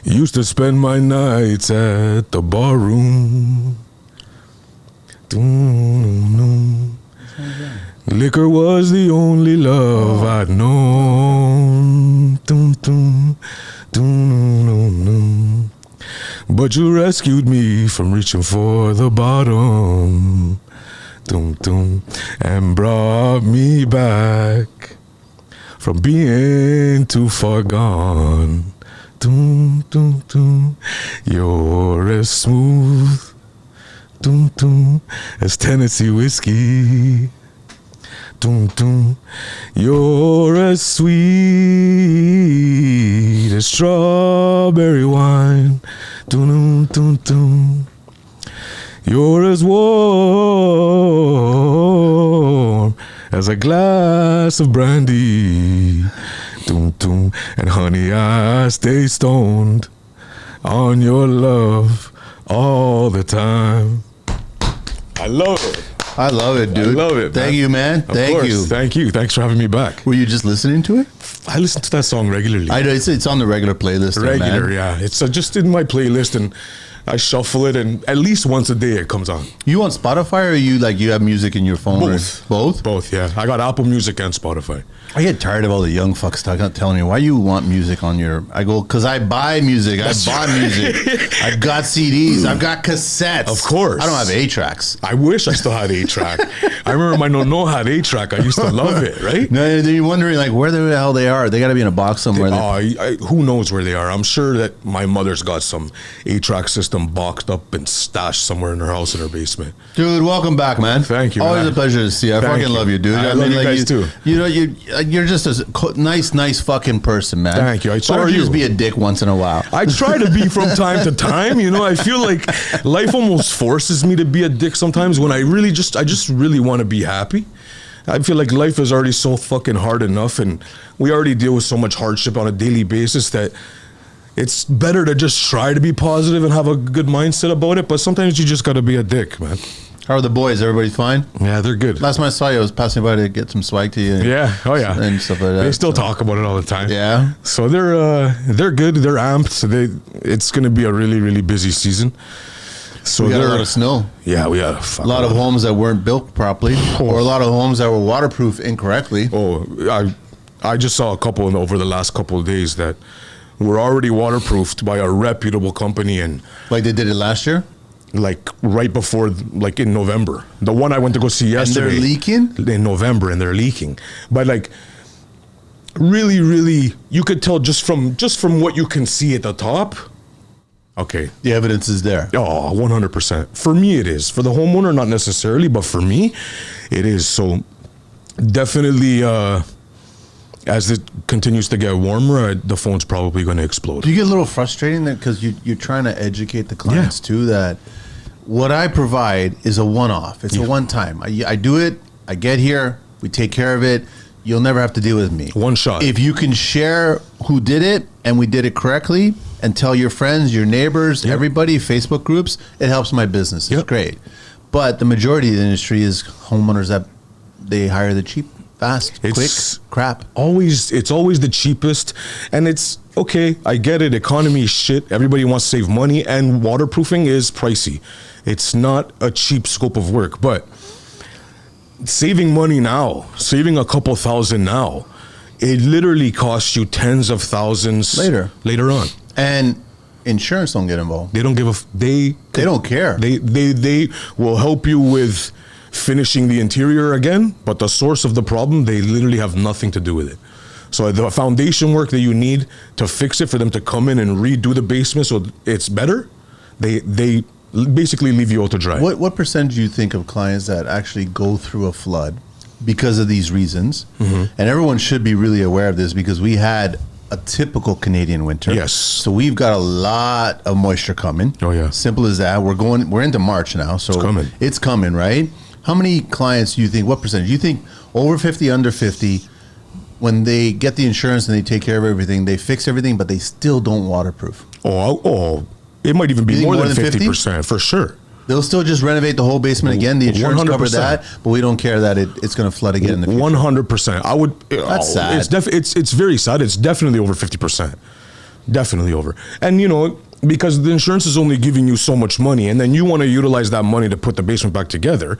Used to spend my nights at the bar room. Liquor was the only love I'd known. But you rescued me from reaching for the bottom. And brought me back from being too far gone. You're as smooth as Tennessee whiskey. You're as sweet as strawberry wine. You're as warm as a glass of brandy. And honey, I stay stoned on your love all the time. I love it. I love it, dude. I love it. Thank you, man. Thank you. Thank you. Thanks for having me back. Were you just listening to it? I listen to that song regularly. I know it's on the regular playlist. Regular, yeah. It's just in my playlist, and I shuffle it, and at least once a day it comes on. You on Spotify, or you have music in your phone? Both. Both? Both, yeah. I got Apple Music and Spotify. I get tired of all the young fucks telling me, why you want music on your... I go, because I buy music. I bought music. I've got CDs. I've got cassettes. Of course. I don't have 8-tracks. I wish I still had 8-track. I remember my no had 8-track. I used to love it, right? No, then you're wondering, like, where the hell they are. They got to be in a box somewhere. Who knows where they are? I'm sure that my mother's got some 8-track system boxed up and stashed somewhere in her house in her basement. Dude, welcome back, man. Thank you, Always man. a pleasure to see you. I fucking love you, dude. I love you guys too. You know, you're just a nice fucking person, man. Thank you. So are you just be a dick once in a while? I try to be from time to time. You know, I feel like life almost forces me to be a dick sometimes when I just really want to be happy. I feel like life is already so fucking hard enough, and we already deal with so much hardship on a daily basis that it's better to just try to be positive and have a good mindset about it. But sometimes you just got to be a dick, man. How are the boys? Everybody fine? Yeah, they're good. Last time I saw you, I was passing by to get some swag to you. And, yeah, oh yeah, and stuff like that. They still talk about it all the time. Yeah. So they're good. They're amped. So it's going to be a really, really busy season. So we got a lot of snow. Yeah, we had a lot of homes that weren't built properly, or a lot of homes that were waterproof incorrectly. Oh, I just saw a couple over the last couple of days that were already waterproofed by a reputable company, and like they did it last year. Like right before, like in November. The one I went to go see yesterday. And they're leaking? In November, and they're leaking. But like, really, really, you could tell just from what you can see at the top. Okay. The evidence is there. Oh, 100%. For me, it is. For the homeowner, not necessarily, but for me, it is. So definitely, as it continues to get warmer, the phone's probably going to explode. Do you get a little frustrating that because you're trying to educate the clients too that what I provide is a one-off. It's a one-time. I do it. I get here. We take care of it. You'll never have to deal with me. One shot. If you can share who did it and we did it correctly and tell your friends, your neighbors, everybody, Facebook groups, it helps my business. It's great. But the majority of the industry is homeowners that they hire the cheap, fast, quick crap. It's always the cheapest, and it's okay. I get it. Economy is shit. Everybody wants to save money, and waterproofing is pricey. It's not a cheap scope of work, but saving money now, saving a couple thousand now, it literally costs you tens of thousands later on. And insurance don't get involved. They don't give they don't care. They will help you with finishing the interior again, but the source of the problem, they literally have nothing to do with it. So the foundation work that you need to fix it, for them to come in and redo the basement so it's better, they basically leave you out to dry. What percentage do you think of clients that actually go through a flood because of these reasons? And everyone should be really aware of this because we had a typical Canadian winter. Yes. So we've got a lot of moisture coming. Oh yeah. Simple as that. We're into March now, so it's coming, right? How many clients do you think, what percentage? Do you think over 50, under 50, when they get the insurance and they take care of everything, they fix everything, but they still don't waterproof? Oh, it might even be more than 50%, for sure. They'll still just renovate the whole basement again. The insurance covers that, but we don't care that it's going to flood again in the future. 100%. I would. That's sad. It's very sad. It's definitely over 50%. Definitely over. And, you know, because the insurance is only giving you so much money, and then you want to utilize that money to put the basement back together.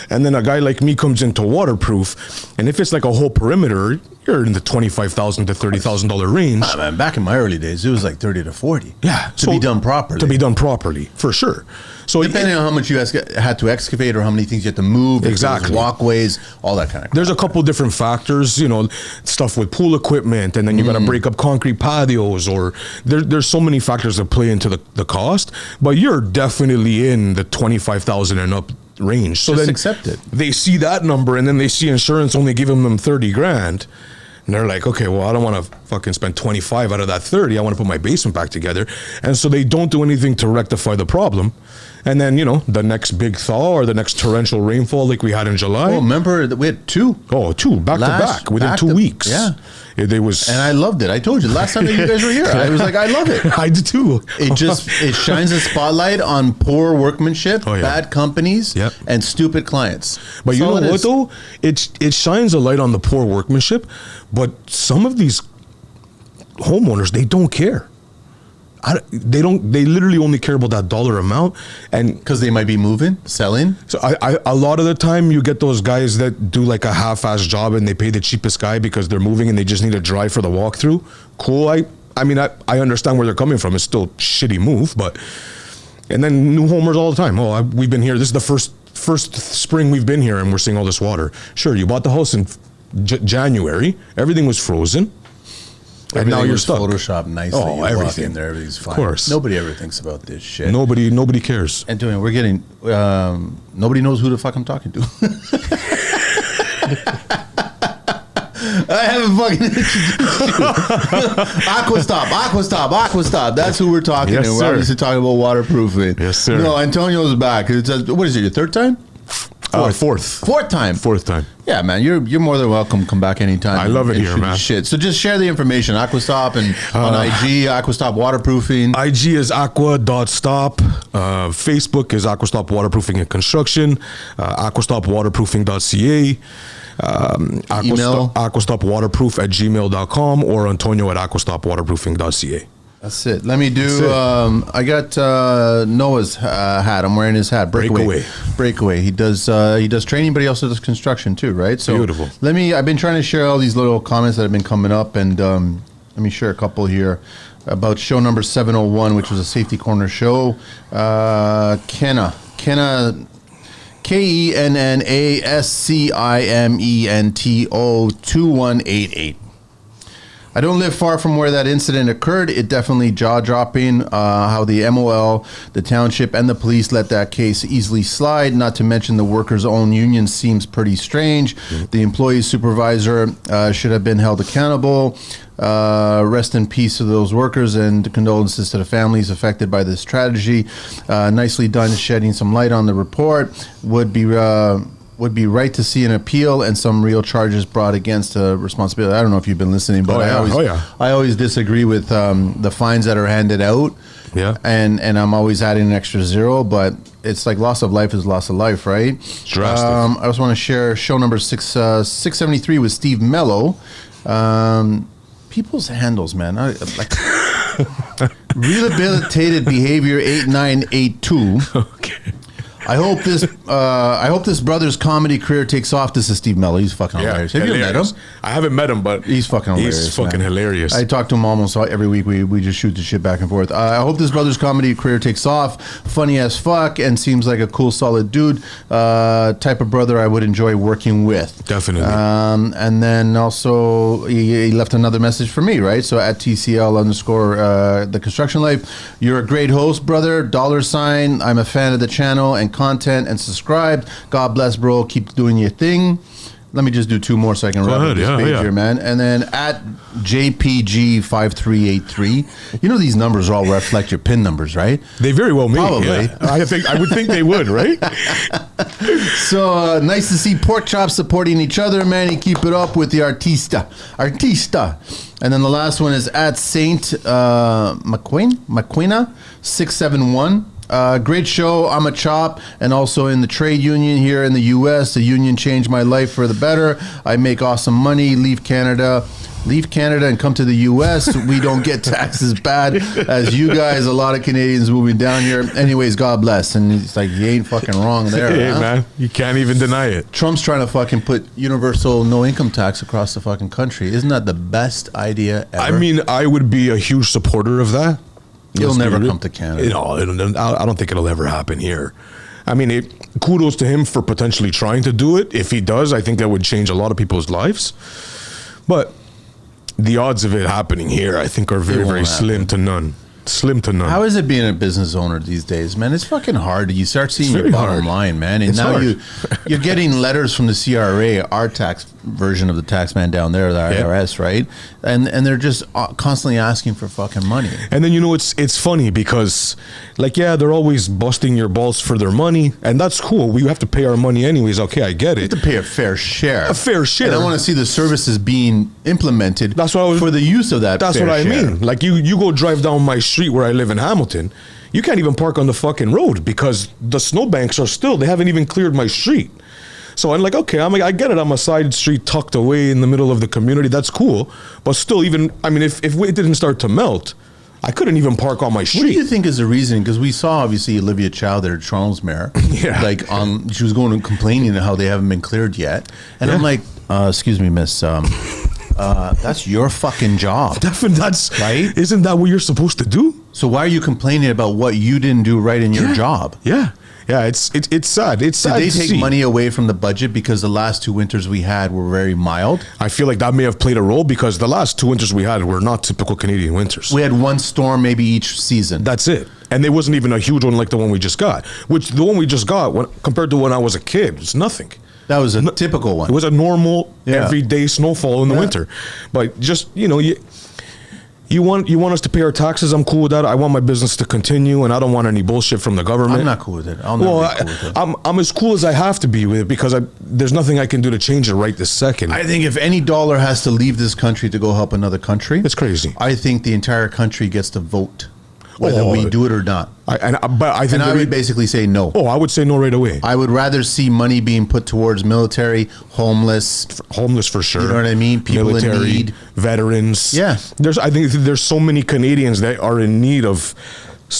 And then a guy like me comes into waterproof, and if it's like a whole perimeter, you're in the $25,000 to $30,000 range. Man, back in my early days, it was like 30 to 40. Yeah. To be done properly. To be done properly, for sure. So depending on how much you had to excavate or how many things you had to move, exactly, walkways, all that kind of crap. There's a couple different factors, you know, stuff with pool equipment, and then you got to break up concrete patios, or there's so many factors that play into the cost. But you're definitely in the 25,000 and up range. So just then accept it. They see that number, and then they see insurance only giving them 30 grand. And they're like, okay, well, I don't want to fucking spend 25 out of that 30. I want to put my basement back together. And so they don't do anything to rectify the problem. And then, you know, the next big thaw or the next torrential rainfall like we had in July. Oh, remember that we had two? Oh, two, back to back, within 2 weeks. Yeah. It was, and I loved it. I told you last time that you guys were here, I was like, I love it. I did too. It shines a spotlight on poor workmanship, bad companies, and stupid clients. But you know what though? It shines a light on the poor workmanship, but some of these homeowners, they don't care. They literally only care about that dollar amount, and because they might be moving, selling. So a lot of the time you get those guys that do like a half-ass job and they pay the cheapest guy because they're moving and they just need a drive for the walkthrough. Cool. I mean, I understand where they're coming from. It's still a shitty move, but, and then new homers all the time. Oh, we've been here. This is the first spring we've been here and we're seeing all this water. Sure, you bought the house in January. Everything was frozen. And now you're stuck. Photoshop nicely. Oh, you everything. Walk in there, everything's fine. Of course. Nobody ever thinks about this shit. Nobody cares. Antonio, we're getting, nobody knows who the fuck I'm talking to. I haven't fucking introduced you. AquaStop. That's who we're talking to. We're obviously talking about waterproofing. Yes, sir. No, Antonio's back. What is it, your third time? Fourth time. Fourth time. Yeah, man, you're more than welcome. Come back anytime. I love it here, man. Shit. So just share the information. AquaStop and on IG, AquaStop Waterproofing. IG is aqua.stop. Facebook is AquaStop Waterproofing and Construction. AquaStopWaterproofing.ca. Email aquastopwaterproof@gmail.com or Antonio at aquastopwaterproofing.ca. That's it. Let me do. I got Noah's hat. I'm wearing his hat. Breakaway. He does training, but he also does construction too, right? So beautiful. I've been trying to share all these little comments that have been coming up, and let me share a couple here about show number 701, which was a Safety Corner show. Kenna. KENNASCIMENTO 2188. I don't live far from where that incident occurred. It definitely jaw-dropping how the MOL, the township, and the police let that case easily slide, not to mention the workers' own union seems pretty strange. The employee supervisor should have been held accountable. Rest in peace to those workers and condolences to the families affected by this tragedy. Nicely done shedding some light on the report. Would be right to see an appeal and some real charges brought against responsibility. I don't know if you've been listening, but I always disagree with the fines that are handed out. Yeah. And I'm always adding an extra zero, but it's like loss of life is loss of life, right? It's drastic. I just want to share show number 673 with Steve Mello. People's handles, man. Rehabilitated behavior 8982. Okay. I hope this brother's comedy career takes off. This is Steve Mello. He's fucking hilarious. Have you met him? I haven't met him, but he's fucking hilarious. He's fucking hilarious. I talk to him almost every week. We just shoot the shit back and forth. I hope this brother's comedy career takes off. Funny as fuck and seems like a cool, solid dude. Type of brother I would enjoy working with. Definitely. And then also he left another message for me, right? So at TCL _ the construction life. You're a great host, brother. $. I'm a fan of the channel and content and subscribed. God bless, bro. Keep doing your thing. Let me just do two more so I can wrap up this page here, man. And then at JPG5383. You know these numbers all reflect your PIN numbers, right? They very well may. Probably. Yeah. I would think they would, right? So nice to see Pork Chop supporting each other, man. You keep it up with the artista. And then the last one is at Saint McQuina 671. Great show. I'm a chop and also in the trade union here in the U.S. The union changed my life for the better. I make awesome money. Leave Canada. leave Canada and come to the U.S. We don't get taxed as bad as you guys. A lot of Canadians moving down here. Anyways, God bless. And it's like, you ain't fucking wrong there. Hey, huh? man, you can't even deny it. Trump's trying to fucking put universal no income tax across the fucking country. Isn't that the best idea ever? I mean, I would be a huge supporter of that. It'll never come to Canada. I don't think it'll ever happen here. I mean, kudos to him for potentially trying to do it. If he does, I think that would change a lot of people's lives. But the odds of it happening here, I think, are very, very slim to none. Slim to none. How is it being a business owner these days, man? It's fucking hard. You start seeing It's your bottom hard. line, man. And It's now hard. you're getting letters from the CRA, our tax version of the tax man down there, the IRS, right? And they're just constantly asking for fucking money. And then, it's funny because, like, yeah, they're always busting your balls for their money, and that's cool. We have to pay our money anyways. Okay, I get You it. have to pay a fair share. A fair share. And I want to see the services being implemented That's what I was- for the use of that That's fair what I share. mean. Like, you go drive down my street where I live in Hamilton, you can't even park on the fucking road because the snowbanks are still, they haven't even cleared my street. So I'm like, okay, I get it. I'm a side street tucked away in the middle of the community. That's cool. But still, even, I mean, if it didn't start to melt, I couldn't even park on my What do street. you think is the reason? Because we saw obviously Olivia Chow there, Toronto's mayor. Yeah. Like she was going and complaining how they haven't been cleared yet, and I'm like, excuse me, miss, that's your fucking job. That's Right? Isn't that what you're supposed to do? So why are you complaining about what you didn't do right in your job? Yeah. Yeah, it's sad. It's sad Did they to take see. money away from the budget because the last two winters we had were very mild? I feel like that may have played a role because the last 2 winters we had were not typical Canadian winters. We had one storm maybe each season. That's it. And there wasn't even a huge one like the one we just got. Which the one we just got, compared to when I was a kid, was nothing. That was a typical one. It was a normal, Yeah. everyday snowfall in the winter. But just, you want us to pay our taxes. I'm cool with that. I want my business to continue, and I don't want any bullshit from the government. I'm not cool with it. I'll never be cool with it. I'm as cool as I have to be with it because there's nothing I can do to change it right this second. I think if any dollar has to leave this country to go help another country, It's crazy. I think the entire country gets to vote whether Oh. we do it or not. But I think And I would basically say no. I would say no right away. I would rather see money being put towards military, homeless. Homeless for sure. You know what I mean? People in need. Veterans. Yeah. I think there's so many Canadians that are in need of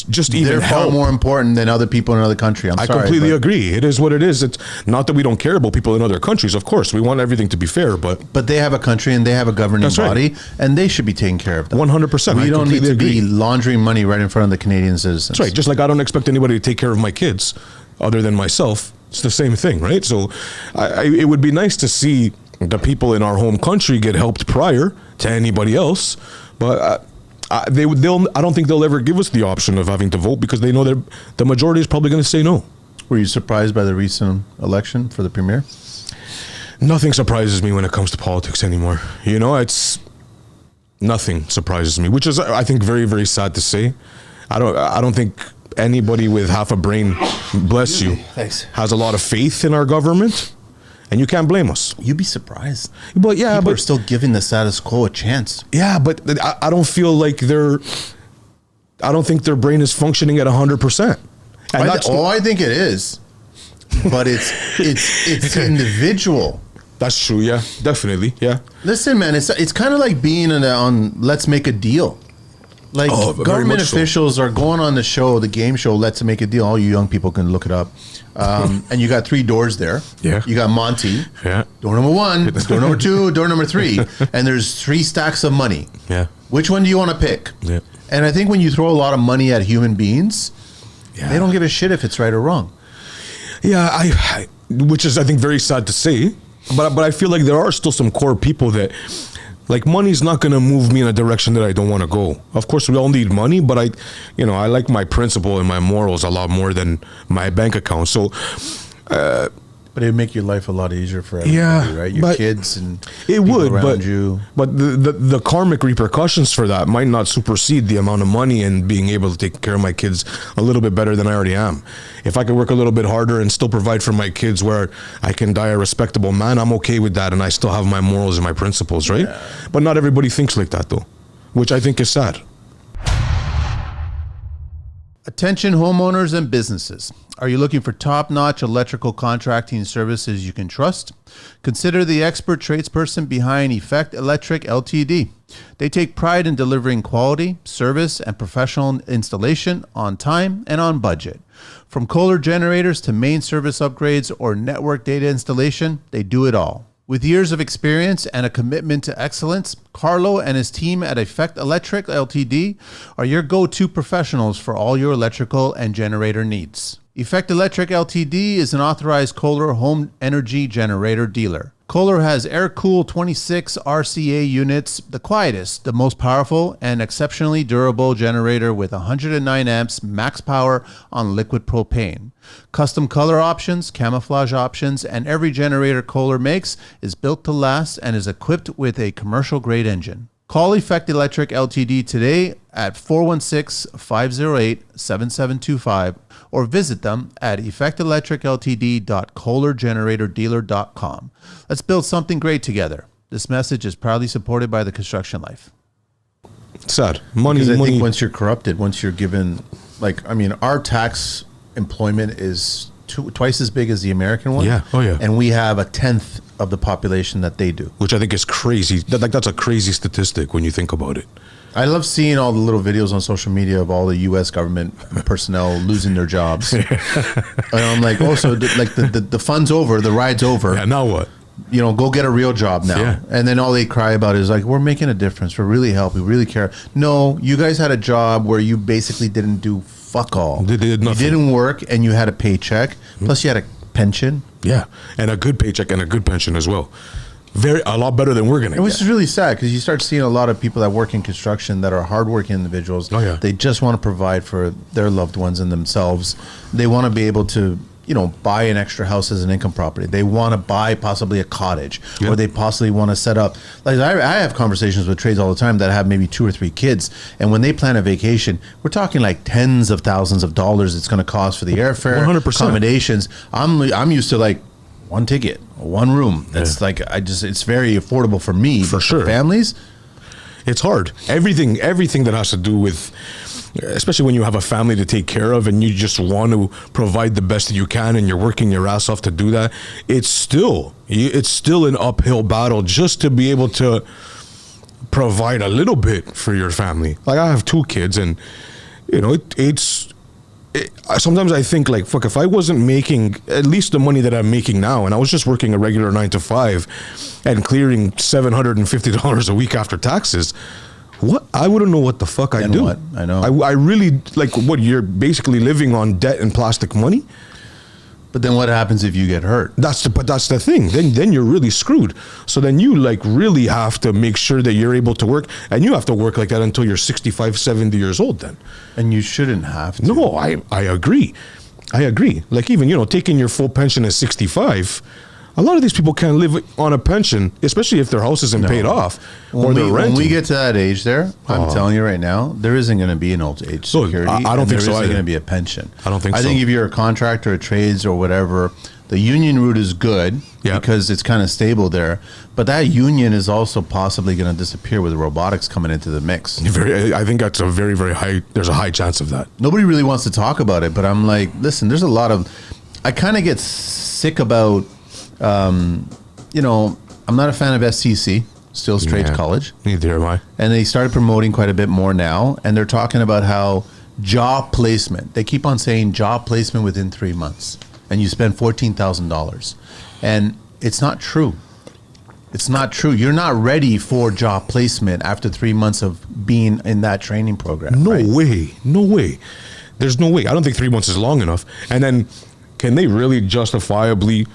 just even They're far help. more important than other people in other country. I sorry, completely but- agree. It is what it is. It's not that we don't care about people in other countries. Of course, we want everything to be fair, but But they have a country and they have a governing That's right. body, and they should be taking care of them. 100%. We I don't need to completely be agree. laundering money right in front of the Canadian citizens. That's right. Just like I don't expect anybody to take care of my kids other than myself. It's the same thing, right? So it would be nice to see the people in our home country get helped prior to anybody else. But I don't think they'll ever give us the option of having to vote because they know that the majority is probably going to say no. Were you surprised by the recent election for the premier? Nothing surprises me when it comes to politics anymore. It's nothing surprises me, which is, I think, very, very sad to say. I don't think anybody with half a brain, bless you, Thanks. has a lot of faith in our government, and you can't blame us. You'd be surprised. But yeah, People are but still giving the status quo a chance. yeah, but I don't feel like I don't think their brain is functioning at 100%. And I think it is, but it's individual. that's true. Yeah, definitely. Yeah. Listen, man, it's kind of like being on Let's Make a Deal. Like Very government much so. officials are going on the show, the game show, Let's Make a Deal. All you young people can look it up. And you got 3 doors there. Yeah. You got Monty. Yeah. Door number 1, door number 2, door number 3. And there's 3 stacks of money. Yeah. Which one do you want to pick? Yeah. And I think when you throw a lot of money at human beings, Yeah. they don't give a shit if it's right or wrong. Yeah, which is, I think, very sad to say. But I feel like there are still some core people that, like, money's not going to move me in a direction that I don't want to go. Of course, we all need money, but I like my principle and my morals a lot more than my bank account. So, But it would make your life a lot easier for everybody, right? Your kids and it people would, around you. But the karmic repercussions for that might not supersede the amount of money and being able to take care of my kids a little bit better than I already am. If I could work a little bit harder and still provide for my kids where I can die a respectable man, I'm okay with that, and I still have my morals and my principles, right? Yeah. But not everybody thinks like that, though, which I think is sad. Attention homeowners and businesses. Are you looking for top-notch electrical contracting services you can trust? Consider the expert tradesperson behind Effect Electric Ltd. They take pride in delivering quality, service, and professional installation on time and on budget. From Kohler generators to main service upgrades or network data installation, they do it all. With years of experience and a commitment to excellence, Carlo and his team at Effect Electric Ltd. are your go-to professionals for all your electrical and generator needs. Effect Electric Ltd. is an authorized Kohler home energy generator dealer. Kohler has air-cooled 26 RCA units, the quietest, the most powerful, and exceptionally durable generator with 109 amps max power on liquid propane. Custom color options, camouflage options, and every generator Kohler makes is built to last and is equipped with a commercial-grade engine. Call Effect Electric Ltd. today at 416-508-7725 or visit them at effectelectricltd.kohlergeneratordealer.com. Let's build something great together. This message is proudly supported by the Construction Life. Sad. Money. Because I think once you're corrupted, once you're given, our tax employment is twice as big as the American one. Yeah. Oh, yeah. And we have a tenth of the population that they do. Which I think is crazy. That's a crazy statistic when you think about it. I love seeing all the little videos on social media of all the U.S. government personnel losing their jobs. And I'm like, so the fun's over, the ride's over. Yeah, now what? Go get a real job now. Yeah. And then all they cry about is like, we're making a difference. We're really helping. We really care. No, you guys had a job where you basically didn't do fuck all. They did nothing. You didn't work and you had a paycheck. Plus you had a pension. Yeah. And a good paycheck and a good pension as well. A lot better than we're going to get. Which is really sad because you start seeing a lot of people that work in construction that are hardworking individuals. Oh, yeah. They just want to provide for their loved ones and themselves. They want to be able to, buy an extra house as an income property. They want to buy possibly a cottage, or they possibly want to set up. Like I have conversations with trades all the time that have maybe 2 or 3 kids, and when they plan a vacation, we're talking like tens of thousands of dollars it's going to cost for the airfare, 100%. accommodations. I'm used to like one ticket, one room. That's it's very affordable for me. For sure. Families, it's hard. Everything that has to do with, especially when you have a family to take care of and you just want to provide the best that you can and you're working your ass off to do that, it's still an uphill battle just to be able to provide a little bit for your family. Like I have 2 kids and, sometimes I think like, fuck, if I wasn't making at least the money that I'm making now and I was just working a regular 9 to 5 and clearing $750 a week after taxes, I wouldn't know what the fuck I do. What? I know. I really, you're basically living on debt and plastic money? But then what happens if you get hurt? That's the thing. Then you're really screwed. So then you really have to make sure that you're able to work, and you have to work like that until you're 65, 70 years old then. And you shouldn't have to. No, I agree. Like even, taking your full pension at 65, a lot of these people can't live on a pension, especially if their house isn't paid off or they're renting. When we get to that age there, I'm telling you right now, there isn't going to be an old age security. I don't think so There isn't either. going to be a pension. I don't think so. I think if you're a contractor, a trades or whatever, the union route is good because it's kind of stable there. But that union is also possibly going to disappear with robotics coming into the mix. I think that's a very, very high, there's a high chance of that. Nobody really wants to talk about it, but I'm like, listen, there's a lot of, I kind of get sick about, I'm not a fan of SCC, Stills Trades College. Neither am I. And they started promoting quite a bit more now. And they're talking about how job placement, they keep on saying job placement within 3 months. And you spend $14,000. And it's not true. It's not true. You're not ready for job placement after 3 months of being in that training program. No way. There's no way. I don't think 3 months is long enough. And then can they really justifiably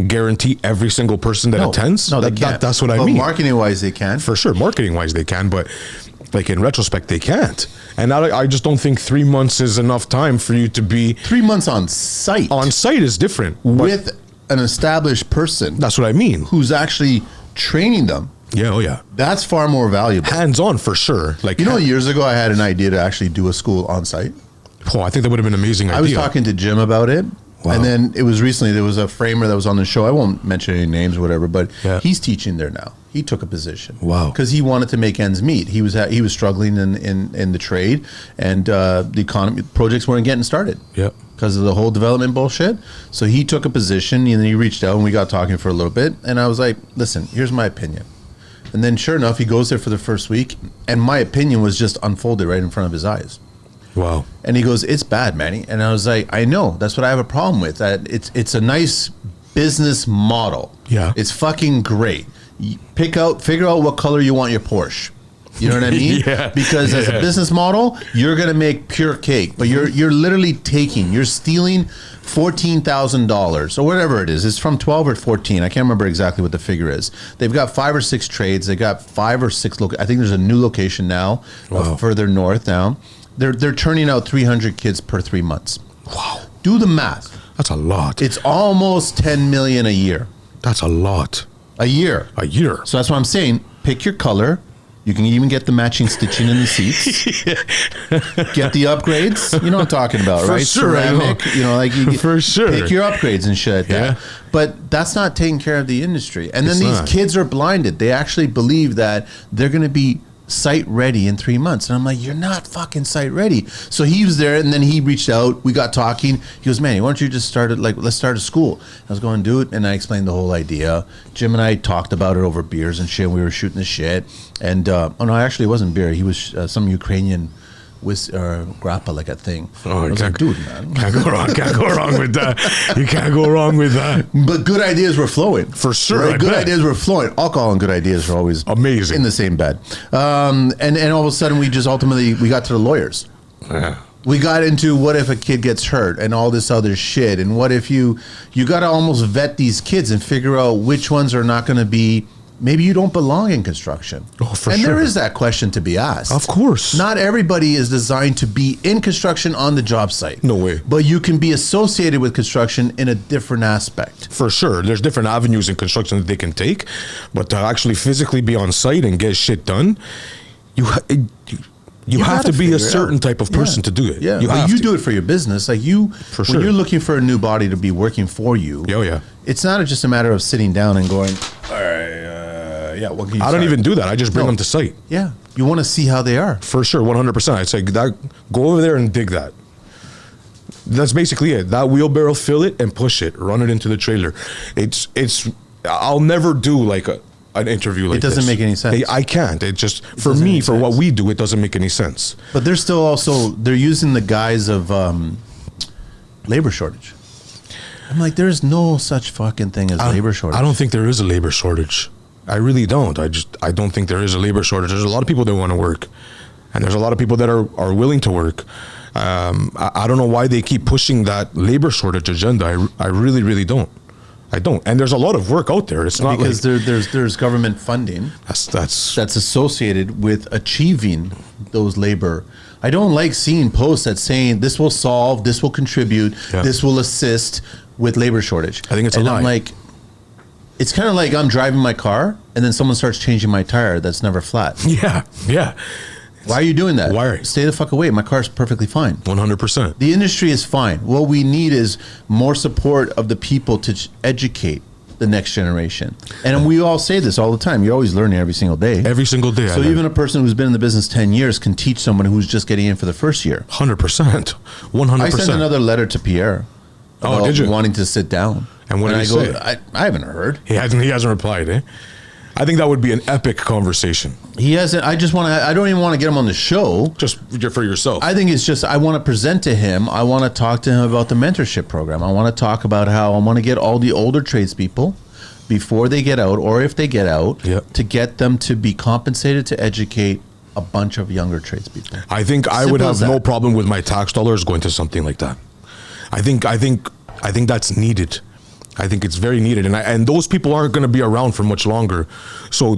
guarantee every single person that attends? No, they can't. That's what I mean. Marketing wise, they can. For sure. Marketing wise, they can. But like in retrospect, they can't. And I just don't think 3 months is enough time for you to be 3 months on site. On site is different. With an established person. That's what I mean. Who's actually training them. Yeah, oh yeah. That's far more valuable. Hands-on for sure. Like years ago I had an idea to actually do a school on site. Oh, I think that would have been an amazing idea. I was talking to Jim about it. Wow. And then it was recently, there was a framer that was on the show. I won't mention any names or whatever, but he's teaching there now. He took a position. Wow. Because he wanted to make ends meet. He was struggling in the trade, and the economy projects weren't getting started. Yep. because of the whole development bullshit. So he took a position, and then he reached out, and we got talking for a little bit. And I was like, listen, here's my opinion. And then sure enough, he goes there for the first week, and my opinion was just unfolded right in front of his eyes. Wow. And he goes, it's bad, Manny. And I was like, I know. That's what I have a problem with. That it's a nice business model. Yeah. It's fucking great. Figure out what color you want your Porsche. You know what I mean? Yeah. Because as a business model, you're gonna make pure cake, but you're literally you're stealing $14,000 or whatever it is. It's from 12 or 14. I can't remember exactly what the figure is. They've got 5 or 6 trades. They got 5 or 6. I think there's a new location now, further north now. They're turning out 300 kids per 3 months. Wow. Do the math. That's a lot. It's almost 10 million a year. That's a lot. A year. A year. So that's what I'm saying. Pick your color. You can even get the matching stitching in the seats. Get the upgrades. You know what I'm talking about, For right? sure, Ceramic. You know, like you For sure. Pick your upgrades and shit like that. But that's not taking care of the industry. And then these kids are blinded. They actually believe that they're going to be site ready in 3 months. And I'm like, you're not fucking site ready. So he was there, and then he reached out. We got talking. He goes, man, why don't you just start it? Like, let's start a school. I was going to do it, and I explained the whole idea. Jim and I talked about it over beers and shit. And we were shooting the shit. And oh no, actually it wasn't beer. He was some Ukrainian grappa, like a thing. Oh, I was like, dude, man, can't go wrong. Can't go wrong with that. You can't go wrong with that. But good ideas were flowing. For sure. Right? Good ideas were flowing. Alcohol and good ideas are always amazing in the same bed. And all of a sudden we just ultimately got to the lawyers. Yeah. We got into what if a kid gets hurt and all this other shit, and what if you got to almost vet these kids and figure out which ones are not going to be. Maybe you don't belong in construction. Oh, for and sure. there is that question to be asked. Of course. Not everybody is designed to be in construction on the job site. No way. But you can be associated with construction in a different aspect. For sure. There's different avenues in construction that they can take. But to actually physically be on site and get shit done, you have to be a certain type of person to do it. Yeah, you do it for your business. Like when you're looking for a new body to be working for you, it's not just a matter of sitting down and going, all right, what can you I don't even do that. I just bring them to site. Yeah, you want to see how they are. For sure, 100%. I'd say go over there and dig that. That's basically it. That wheelbarrow, fill it and push it. Run it into the trailer. I'll never do like an interview like this. It doesn't make any sense. I can't. It just, for me, for what we do, it doesn't make any sense. But they're still also, they're using the guise of labor shortage. I'm like, there's no such fucking thing as labor shortage. I don't think there is a labor shortage. I really don't. I don't think there is a labor shortage. There's a lot of people that want to work, and there's a lot of people that are willing to work. I don't know why they keep pushing that labor shortage agenda. I really, really don't. I don't. And there's a lot of work out there. It's not because there's government funding that's associated with achieving those labor. I don't like seeing posts that saying this will solve, this will contribute, this will assist with labor shortage. I think it's a lie. I'm like, it's kind of like I'm driving my car and then someone starts changing my tire that's never flat. Yeah. Why are you doing that? Why? Stay the fuck away. My car's perfectly fine. 100%. The industry is fine. What we need is more support of the people to educate the next generation. And we all say this all the time. You're always learning every single day. Every single day. So even a person who's been in the business 10 years can teach someone who's just getting in for the first year. 100%. 100%. I sent another letter to Pierre. Oh, did you? Wanting to sit down. And what did he say? I haven't heard. He hasn't replied, eh? I think that would be an epic conversation. He hasn't. I don't even want to get him on the show. Just for yourself. I think it's just, I want to present to him. I want to talk to him about the mentorship program. I want to talk about how I want to get all the older tradespeople before they get out, or if they get out, to get them to be compensated to educate a bunch of younger tradespeople. I think I would have no problem with my tax dollars going to something like that. I think that's needed. I think it's very needed, and those people aren't going to be around for much longer. So,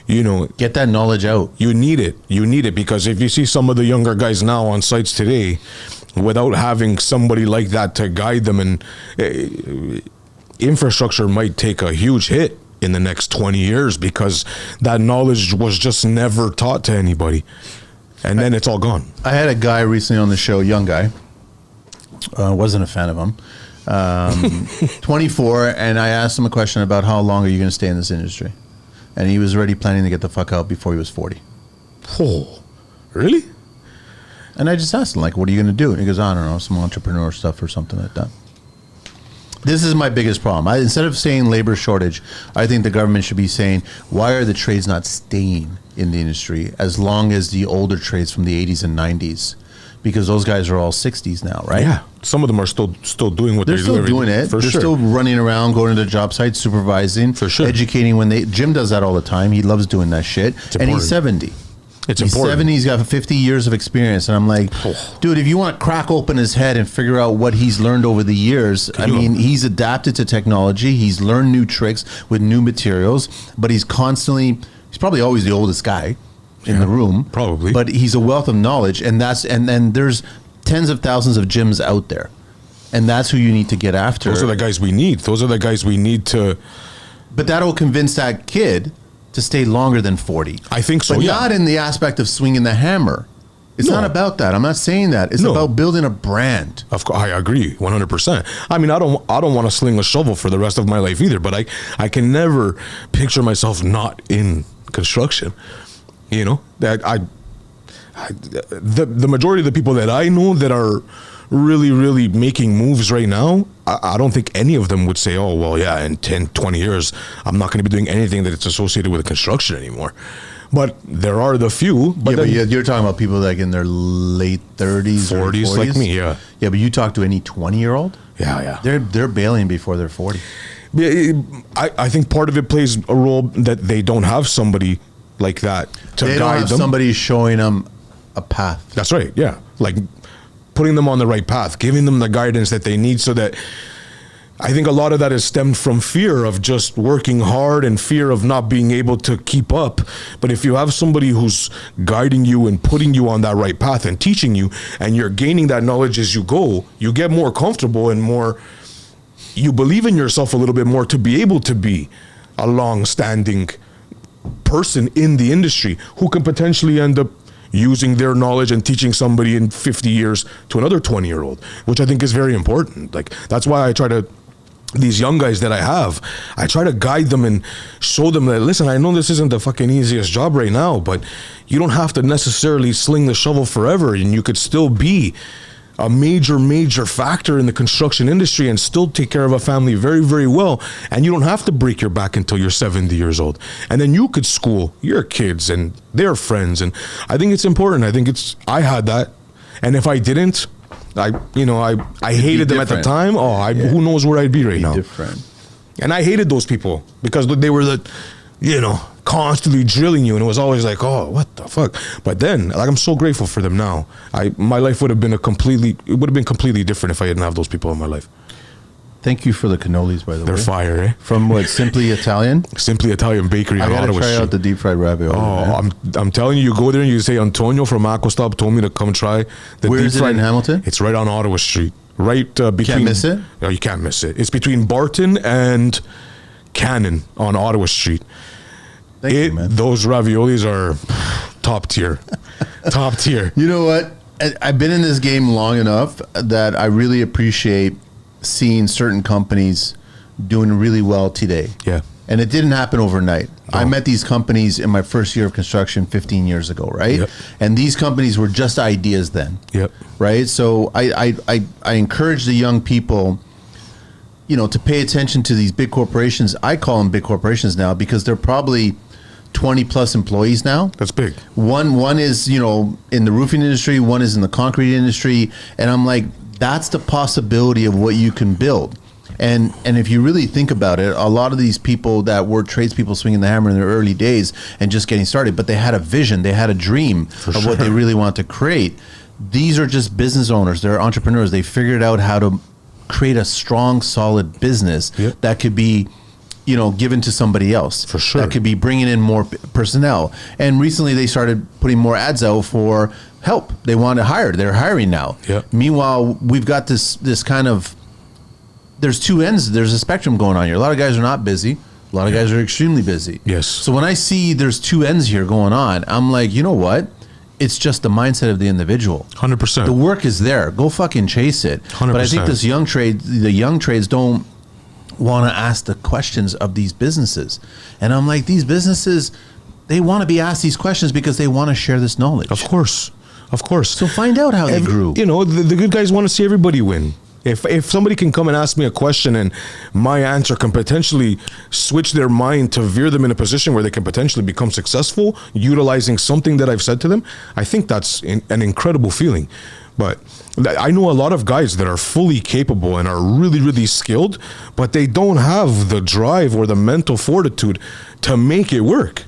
get that knowledge out. You need it because if you see some of the younger guys now on sites today, without having somebody like that to guide them, and infrastructure might take a huge hit in the next 20 years because that knowledge was just never taught to anybody, and then it's all gone. I had a guy recently on the show, young guy. Wasn't a fan of him. 24, and I asked him a question about how long are you going to stay in this industry, and he was already planning to get the fuck out before he was 40. Oh, really? And I just asked him, like, what are you going to do? And he goes, I don't know, some entrepreneur stuff or something like that. This is my biggest problem. Instead of saying labor shortage, I think the government should be saying, why are the trades not staying in the industry as long as the older trades from the 80s and 90s? Because those guys are all 60s now, right? Yeah. Some of them are still doing what they're still doing it. For They're sure. still running around, going to the job site, supervising, For sure. educating when they. Jim does that all the time. He loves doing that shit. And he's 70. It's he's important. 70. He's got 50 years of experience. And I'm like, dude, if you want to crack open his head and figure out what he's learned over the years, he's adapted to technology. He's learned new tricks with new materials, but he's probably always the oldest guy in the room. Probably. But he's a wealth of knowledge. And there's tens of thousands of gyms out there. And that's who you need to get after. Those are the guys we need. Those are the guys we need to. But that'll convince that kid to stay longer than 40. I think so, but yeah. not in the aspect of swinging the hammer. It's not about that. I'm not saying that. It's about building a brand. Of course, I agree 100%. I mean, I don't want to sling a shovel for the rest of my life either, but I can never picture myself not in construction. You know, that the majority of the people that I know that are really, really making moves right now, I don't think any of them would say, oh, well, yeah, in 10, 20 years, I'm not going to be doing anything that it's associated with construction anymore. But there are the few. But you're talking about people like in their late 30s 40s, like me, yeah. Yeah, but you talk to any 20-year-old? Yeah. They're bailing before they're 40. I think part of it plays a role that they don't have somebody like that to they guide don't have them. somebody showing them a path. That's right, yeah. Like putting them on the right path, giving them the guidance that they need, so that I think a lot of that is stemmed from fear of just working hard and fear of not being able to keep up. But if you have somebody who's guiding you and putting you on that right path and teaching you, and you're gaining that knowledge as you go, you get more comfortable and you believe in yourself a little bit more to be able to be a long-standing person in the industry who can potentially end up using their knowledge and teaching somebody in 50 years to another 20-year-old, which I think is very important. Like, that's why these young guys that I try to guide them and show them that, listen, I know this isn't the fucking easiest job right now, but you don't have to necessarily sling the shovel forever, and you could still be a major factor in the construction industry and still take care of a family very, very well. And you don't have to break your back until you're 70 years old. And then you could school your kids and their friends. And I think it's important. I had that. And if I didn't, I hated them at the time. Who knows where I'd be right now. Different. And I hated those people because they were constantly drilling you, and it was always like, oh, what the fuck. But then, like, I'm so grateful for them now. My life would have been completely different if I didn't have those people in my life. Thank you for the cannolis, by the way. They're fire, eh? From what, Simply Italian? Simply Italian Bakery in I gotta Ottawa try Street. out the deep fried ravioli. Oh, I'm telling you, you go there and you say Antonio from AquaStop told me to come try the Where deep is it fried. in Hamilton? It's right on Ottawa Street, right between. Can't miss it? No, you can't miss it. It's between Barton and Cannon on Ottawa Street. Thank you, man. Those raviolis are top tier. Top tier. You know what? I've been in this game long enough that I really appreciate seeing certain companies doing really well today. Yeah. And it didn't happen overnight. No. I met these companies in my first year of construction 15 years ago, right? Yep. And these companies were just ideas then. Yep. Right? So I encourage the young people, to pay attention to these big corporations. I call them big corporations now because they're probably 20 plus employees now. That's big. One is, in the roofing industry, one is in the concrete industry. And I'm like, that's the possibility of what you can build. And if you really think about it, a lot of these people that were tradespeople swinging the hammer in their early days and just getting started, but they had a vision, they had a dream of what they really want to create. These are just business owners. They're entrepreneurs. They figured out how to create a strong, solid business that could be given to somebody else. For sure. That could be bringing in more personnel. And recently they started putting more ads out for help. They want to hire. They're hiring now. Yep. Meanwhile, we've got this kind of, there's two ends. There's a spectrum going on here. A lot of guys are not busy. A lot of guys are extremely busy. Yes. So when I see there's two ends here going on, I'm like, you know what? It's just the mindset of the individual. 100%. The work is there. Go fucking chase it. 100%. But I think the young trades don't want to ask the questions of these businesses. And I'm like, these businesses, they want to be asked these questions because they want to share this knowledge. Of course. Of course. So find out how they grew. You know, the good guys want to see everybody win. If somebody can come and ask me a question and my answer can potentially switch their mind to veer them in a position where they can potentially become successful utilizing something that I've said to them, I think that's an incredible feeling. But I know a lot of guys that are fully capable and are really, really skilled, but they don't have the drive or the mental fortitude to make it work.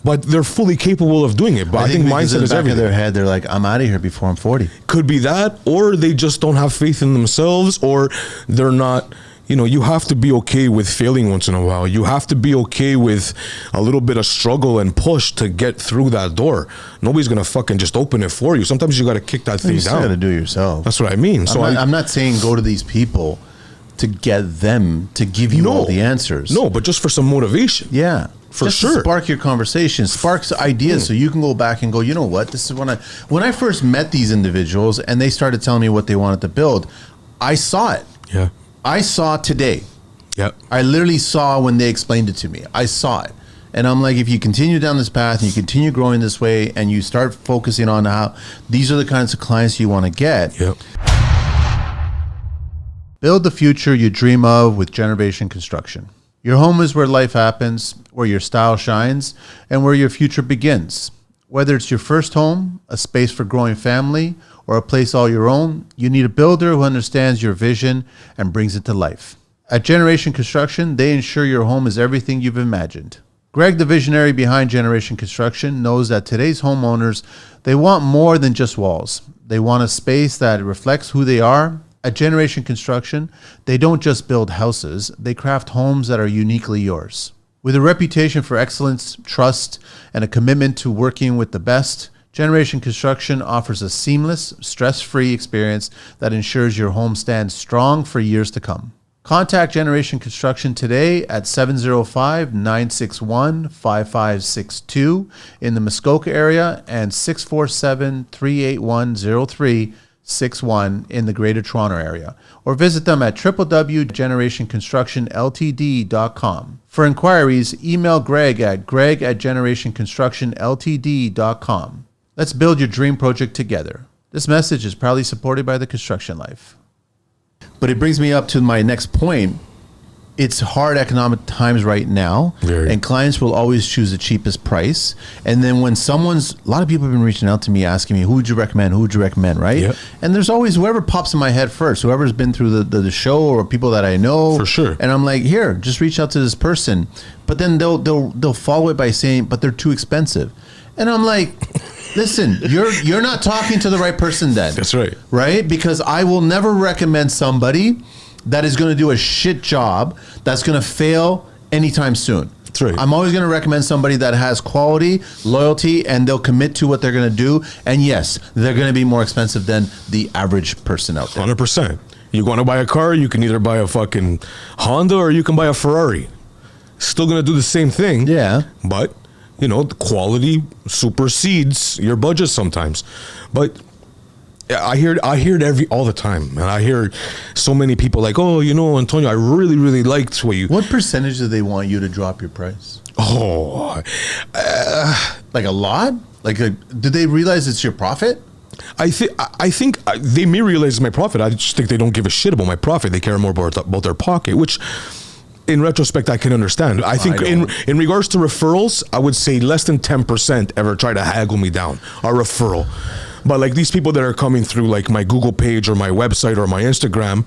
But they're fully capable of doing it. But I think mindset is everything. In their head, they're like, I'm out of here before I'm 40. Could be that, or they just don't have faith in themselves, or they're not, you know, you have to be okay with failing once in a while. You have to be okay with a little bit of struggle and push to get through that door. Nobody's going to fucking just open it for you. Sometimes you got to kick that thing down. You still got to do it yourself. That's what I mean. I'm not saying go to these people to get them to give you all the answers. No, but just for some motivation. Yeah. For just sure. to spark your conversation, sparks ideas so you can go back and go, you know what, this is when I first met these individuals and they started telling me what they wanted to build, I saw it. Yeah. I saw today. Yeah. I literally saw when they explained it to me. I saw it. And I'm like, if you continue down this path and you continue growing this way and you start focusing on how these are the kinds of clients you want to get. Yep. Build the future you dream of with Generation Construction. Your home is where life happens, where your style shines, and where your future begins. Whether it's your first home, a space for growing family, or a place all your own, you need a builder who understands your vision and brings it to life. At Generation Construction, they ensure your home is everything you've imagined. Greg, the visionary behind Generation Construction, knows that today's homeowners, they want more than just walls. They want a space that reflects who they are. At Generation Construction, they don't just build houses, they craft homes that are uniquely yours. With a reputation for excellence, trust, and a commitment to working with the best, Generation Construction offers a seamless, stress-free experience that ensures your home stands strong for years to come. Contact Generation Construction today at 705-961-5562 in the Muskoka area and 647-381-0361 in the Greater Toronto area, or visit them at www.generationconstructionltd.com. For inquiries, email Greg at greg@generationconstructionltd.com. Let's build your dream project together. This message is proudly supported by the Construction Life. But it brings me up to my next point. It's hard economic times right now, and clients will always choose the cheapest price. And then when a lot of people have been reaching out to me asking me, who would you recommend, right? Yep. And there's always whoever pops in my head first, whoever's been through the show or people that I know. For sure. And I'm like, here, just reach out to this person. But then they'll follow it by saying, but they're too expensive. And I'm like, listen, you're not talking to the right person then. That's right. Right? Because I will never recommend somebody that is going to do a shit job that's going to fail anytime soon. That's right. I'm always going to recommend somebody that has quality, loyalty, and they'll commit to what they're going to do. And yes, they're going to be more expensive than the average person out there. 100%. You want to buy a car, you can either buy a fucking Honda or you can buy a Ferrari. Still going to do the same thing. Yeah. But, you know, the quality supersedes your budget sometimes. But I hear it all the time, and I hear so many people like, oh, you know, Antonio, I really, really liked what you. What percentage do they want you to drop your price? Oh, like a lot? Did they realize it's your profit? I think they may realize it's my profit. I just think they don't give a shit about my profit. They care more about their pocket, which, in retrospect, I can understand. I think in regards to referrals, I would say less than 10% ever try to haggle me down a referral. But like these people that are coming through like my Google page or my website or my Instagram,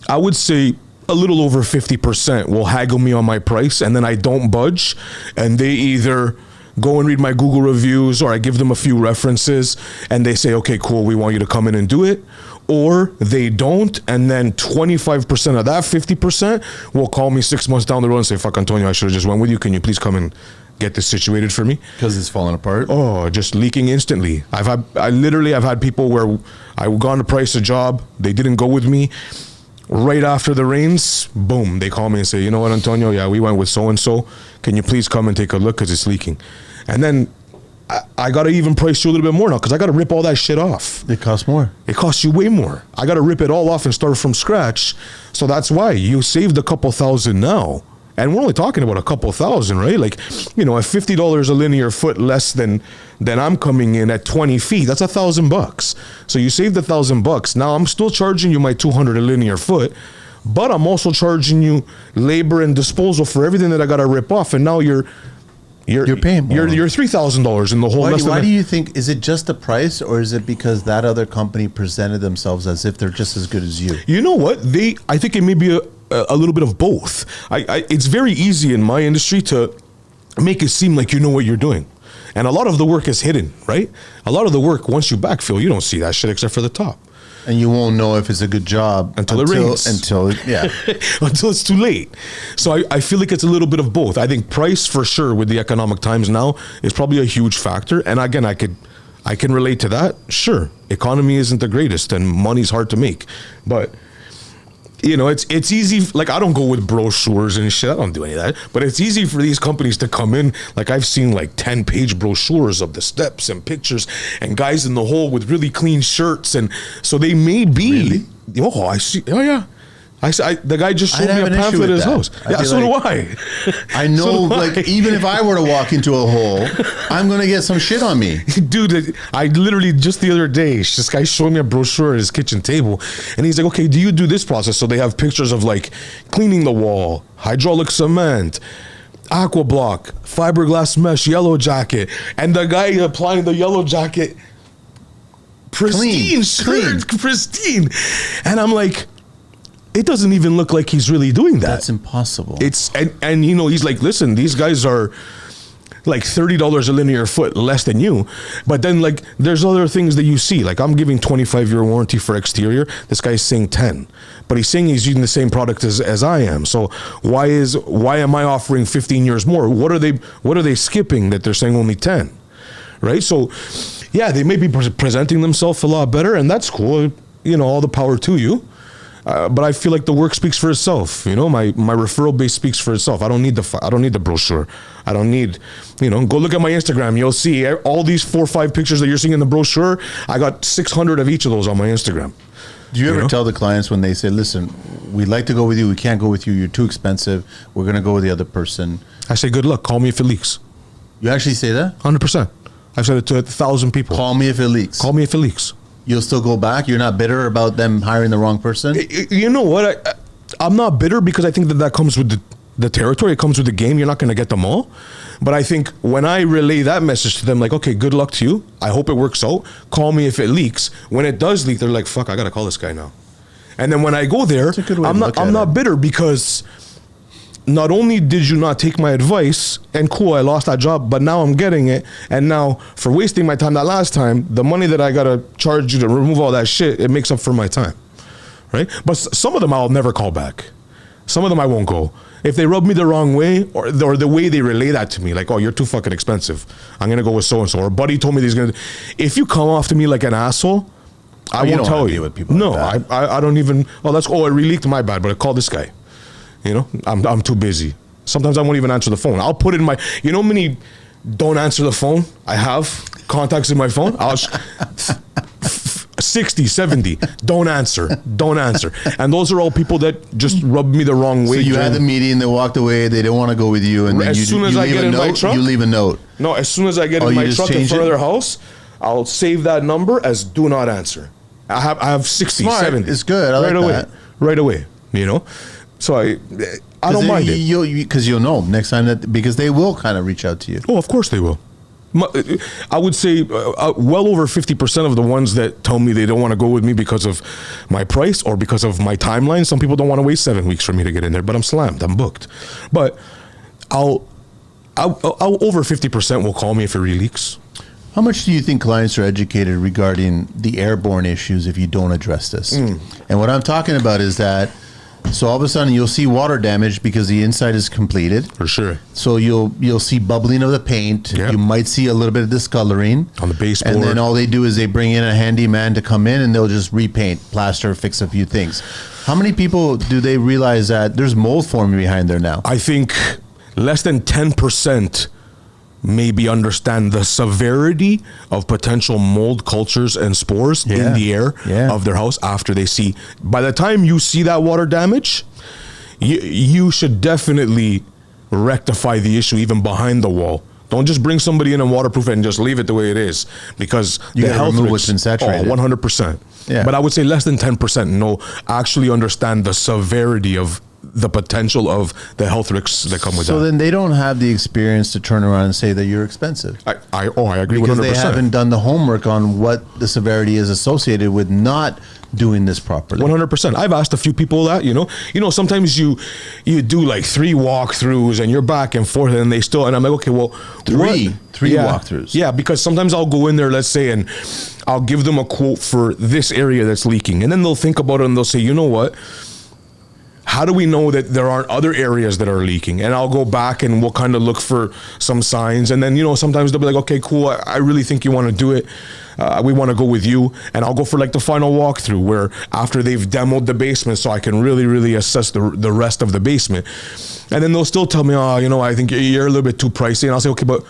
I would say a little over 50% will haggle me on my price, and then I don't budge, and they either go and read my Google reviews or I give them a few references and they say, okay, cool, we want you to come in and do it. Or they don't, and then 25% of that 50% will call me 6 months down the road and say, fuck, Antonio, I should have just went with you. Can you please come and get this situated for me? Because it's falling apart? Oh, just leaking instantly. I've had people where I've gone to price a job, they didn't go with me. Right after the rains, boom, they call me and say, you know what, Antonio, yeah, we went with so-and-so. Can you please come and take a look because it's leaking? And then I got to even price you a little bit more now because I got to rip all that shit off. It costs more. It costs you way more. I got to rip it all off and start from scratch. So that's why you saved a couple thousand now. And we're only talking about a couple thousand, right? Like, you know, at $50 a linear foot less than I'm coming in at 20 feet, that's $1,000. So you saved $1,000. Now I'm still charging you my 200 a linear foot, but I'm also charging you labor and disposal for everything that I got to rip off. And now you're paying more. You're $3,000 in the whole. Why do you think? Is it just the price, or is it because that other company presented themselves as if they're just as good as you? You know what? I think it may be a little bit of both. It's very easy in my industry to make it seem like you know what you're doing. And a lot of the work is hidden, right? A lot of the work, once you backfill, you don't see that shit except for the top. And you won't know if it's a good job until it rains. Until it's too late. So I feel like it's a little bit of both. I think price for sure with the economic times now is probably a huge factor. And again, I can relate to that. Sure, economy isn't the greatest and money's hard to make, but you know, it's easy. Like, I don't go with brochures and shit. I don't do any of that. But it's easy for these companies to come in. Like, I've seen like 10-page brochures of the steps and pictures and guys in the hole with really clean shirts. And so they may be. Really? Oh, I see. Oh, yeah. The guy just showed me a pamphlet at his house. Yeah, so do I. I know, so like, even if I were to walk into a hole, I'm going to get some shit on me. Dude, I literally, just the other day, this guy showed me a brochure at his kitchen table, and he's like, okay, do you do this process? So they have pictures of, like, cleaning the wall, hydraulic cement, aqua block, fiberglass mesh, yellow jacket, and the guy applying the yellow jacket, pristine shirt, pristine. And I'm like, it doesn't even look like he's really doing that. That's impossible. And you know, he's like, listen, these guys are like $30 a linear foot less than you. But then, like, there's other things that you see. Like, I'm giving 25-year warranty for exterior. This guy's saying 10. But he's saying he's using the same product as I am. So why am I offering 15 years more? What are they skipping that they're saying only 10? Right? So yeah, they may be presenting themselves a lot better, and that's cool. You know, all the power to you. But I feel like the work speaks for itself. You know, my referral base speaks for itself. I don't need the brochure. I don't need, you know, go look at my Instagram. You'll see all these 4 or 5 pictures that you're seeing in the brochure. I got 600 of each of those on my Instagram. Do you ever tell the clients when they say, listen, we'd like to go with you, we can't go with you, you're too expensive, we're going to go with the other person? I say, good luck. Call me if it leaks. You actually say that? 100%. I've said it to 1,000 people. Call me if it leaks. Call me if it leaks. You'll still go back? You're not bitter about them hiring the wrong person? You know what? I'm not bitter because I think that comes with the territory. It comes with the game. You're not going to get them all. But I think when I relay that message to them, like, okay, good luck to you. I hope it works out. Call me if it leaks. When it does leak, they're like, fuck, I got to call this guy now. And then when I go there, I'm not bitter because not only did you not take my advice and cool, I lost that job, but now I'm getting it. And now for wasting my time that last time, the money that I got to charge you to remove all that shit, it makes up for my time. Right? But some of them I'll never call back. Some of them I won't go. If they rub me the wrong way or the way they relay that to me, like, oh, you're too fucking expensive, I'm going to go with so-and-so. Or buddy told me he's going to. If you come off to me like an asshole, I won't tell you. With people no, like that. I don't even. Oh, it re-leaked, my bad, but I called this guy. You know, I'm too busy. Sometimes I won't even answer the phone. I'll put in my, you know how many don't answer the phone I have contacts in my phone? 60, 70, don't answer. And those are all people that just rub me the wrong way. So you had the meeting, they walked away, they didn't want to go with you, and then as soon as I get in my truck, you leave a note. No, as soon as I get in my truck in front of their house, I'll save that number as do not answer. I have 60, Smart. 70. It's good. I like that. Right away, you know? So I don't mind it. Because you'll know next time because they will kind of reach out to you. Oh, of course they will. I would say well over 50% of the ones that tell me they don't want to go with me because of my price or because of my timeline. Some people don't want to wait 7 weeks for me to get in there, but I'm slammed. I'm booked. But I'll over 50% will call me if it really leaks. How much do you think clients are educated regarding the airborne issues if you don't address this? And what I'm talking about is that, so all of a sudden you'll see water damage because the inside is completed. For sure. So you'll see bubbling of the paint. Yep. You might see a little bit of discoloring on the baseboard. And then all they do is they bring in a handyman to come in and they'll just repaint, plaster, fix a few things. How many people do they realize that there's mold forming behind there now? I think less than 10% maybe understand the severity of potential mold cultures and spores in the air of their house after they see. By the time you see that water damage, you should definitely rectify the issue even behind the wall. Don't just bring somebody in and waterproof it and just leave it the way it is, because You the gotta health remove risks, what's been saturated. 100%. Yeah. But I would say less than 10% actually understand the severity of the potential of the health risks that come with So that. then they don't have the experience to turn around and say that you're expensive. I agree Because 100%. they haven't done the homework on what the severity is associated with not doing this properly. 100%. I've asked a few people that, sometimes you do like 3 walkthroughs and you're back and forth and they still, and I'm like, okay, well, Three Yeah. walkthroughs. Yeah, because sometimes I'll go in there, let's say, and I'll give them a quote for this area that's leaking. And then they'll think about it and they'll say, you know what? How do we know that there aren't other areas that are leaking? And I'll go back and we'll kind of look for some signs. And then, sometimes they'll be like, okay, cool. I really think you want to do it. We want to go with you. And I'll go for like the final walkthrough where after they've demoed the basement so I can really, really assess the rest of the basement. And then they'll still tell me, I think you're a little bit too pricey. And I'll say, okay, but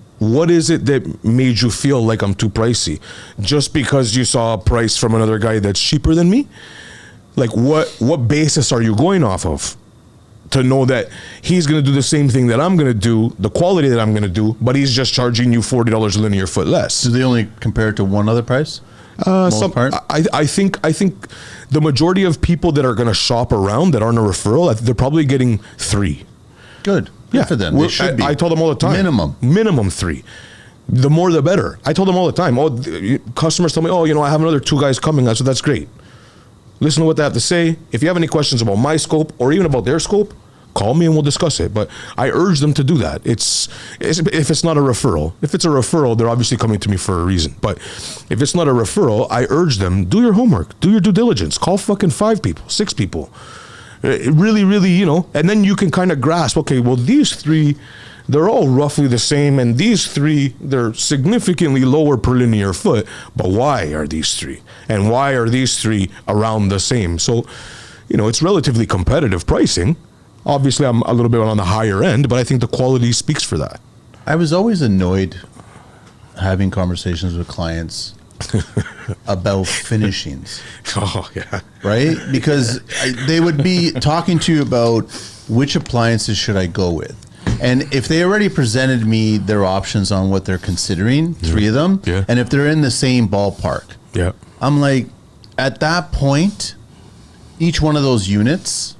what is it that made you feel like I'm too pricey? Just because you saw a price from another guy that's cheaper than me? Like what basis are you going off of to know that he's going to do the same thing that I'm going to do, the quality that I'm going to do, but he's just charging you $40 a linear foot less? Do they only compare it to one other price? Most part? I think the majority of people that are going to shop around that aren't a referral, they're probably getting 3. Good. Good for them. They should be. I told them all the time. Minimum 3. The more the better. I told them all the time. Customers tell me, I have another 2 guys coming. I said, that's great. Listen to what they have to say. If you have any questions about my scope or even about their scope, call me and we'll discuss it. But I urge them to do that. If it's not a referral. If it's a referral, they're obviously coming to me for a reason. But if it's not a referral, I urge them, do your homework, do your due diligence, call fucking 5 people, 6 people. Really, really, and then you can kind of grasp, okay, well, these 3, they're all roughly the same, and these 3, they're significantly lower per linear foot, but why are these 3? And why are these 3 around the same? So, it's relatively competitive pricing. Obviously, I'm a little bit on the higher end, but I think the quality speaks for that. I was always annoyed having conversations with clients about finishings. Oh, yeah. Right? Because they would be talking to you about which appliances should I go with. And if they already presented me their options on what they're considering, 3 of them, and if they're in the same ballpark, I'm like, at that point, each one of those units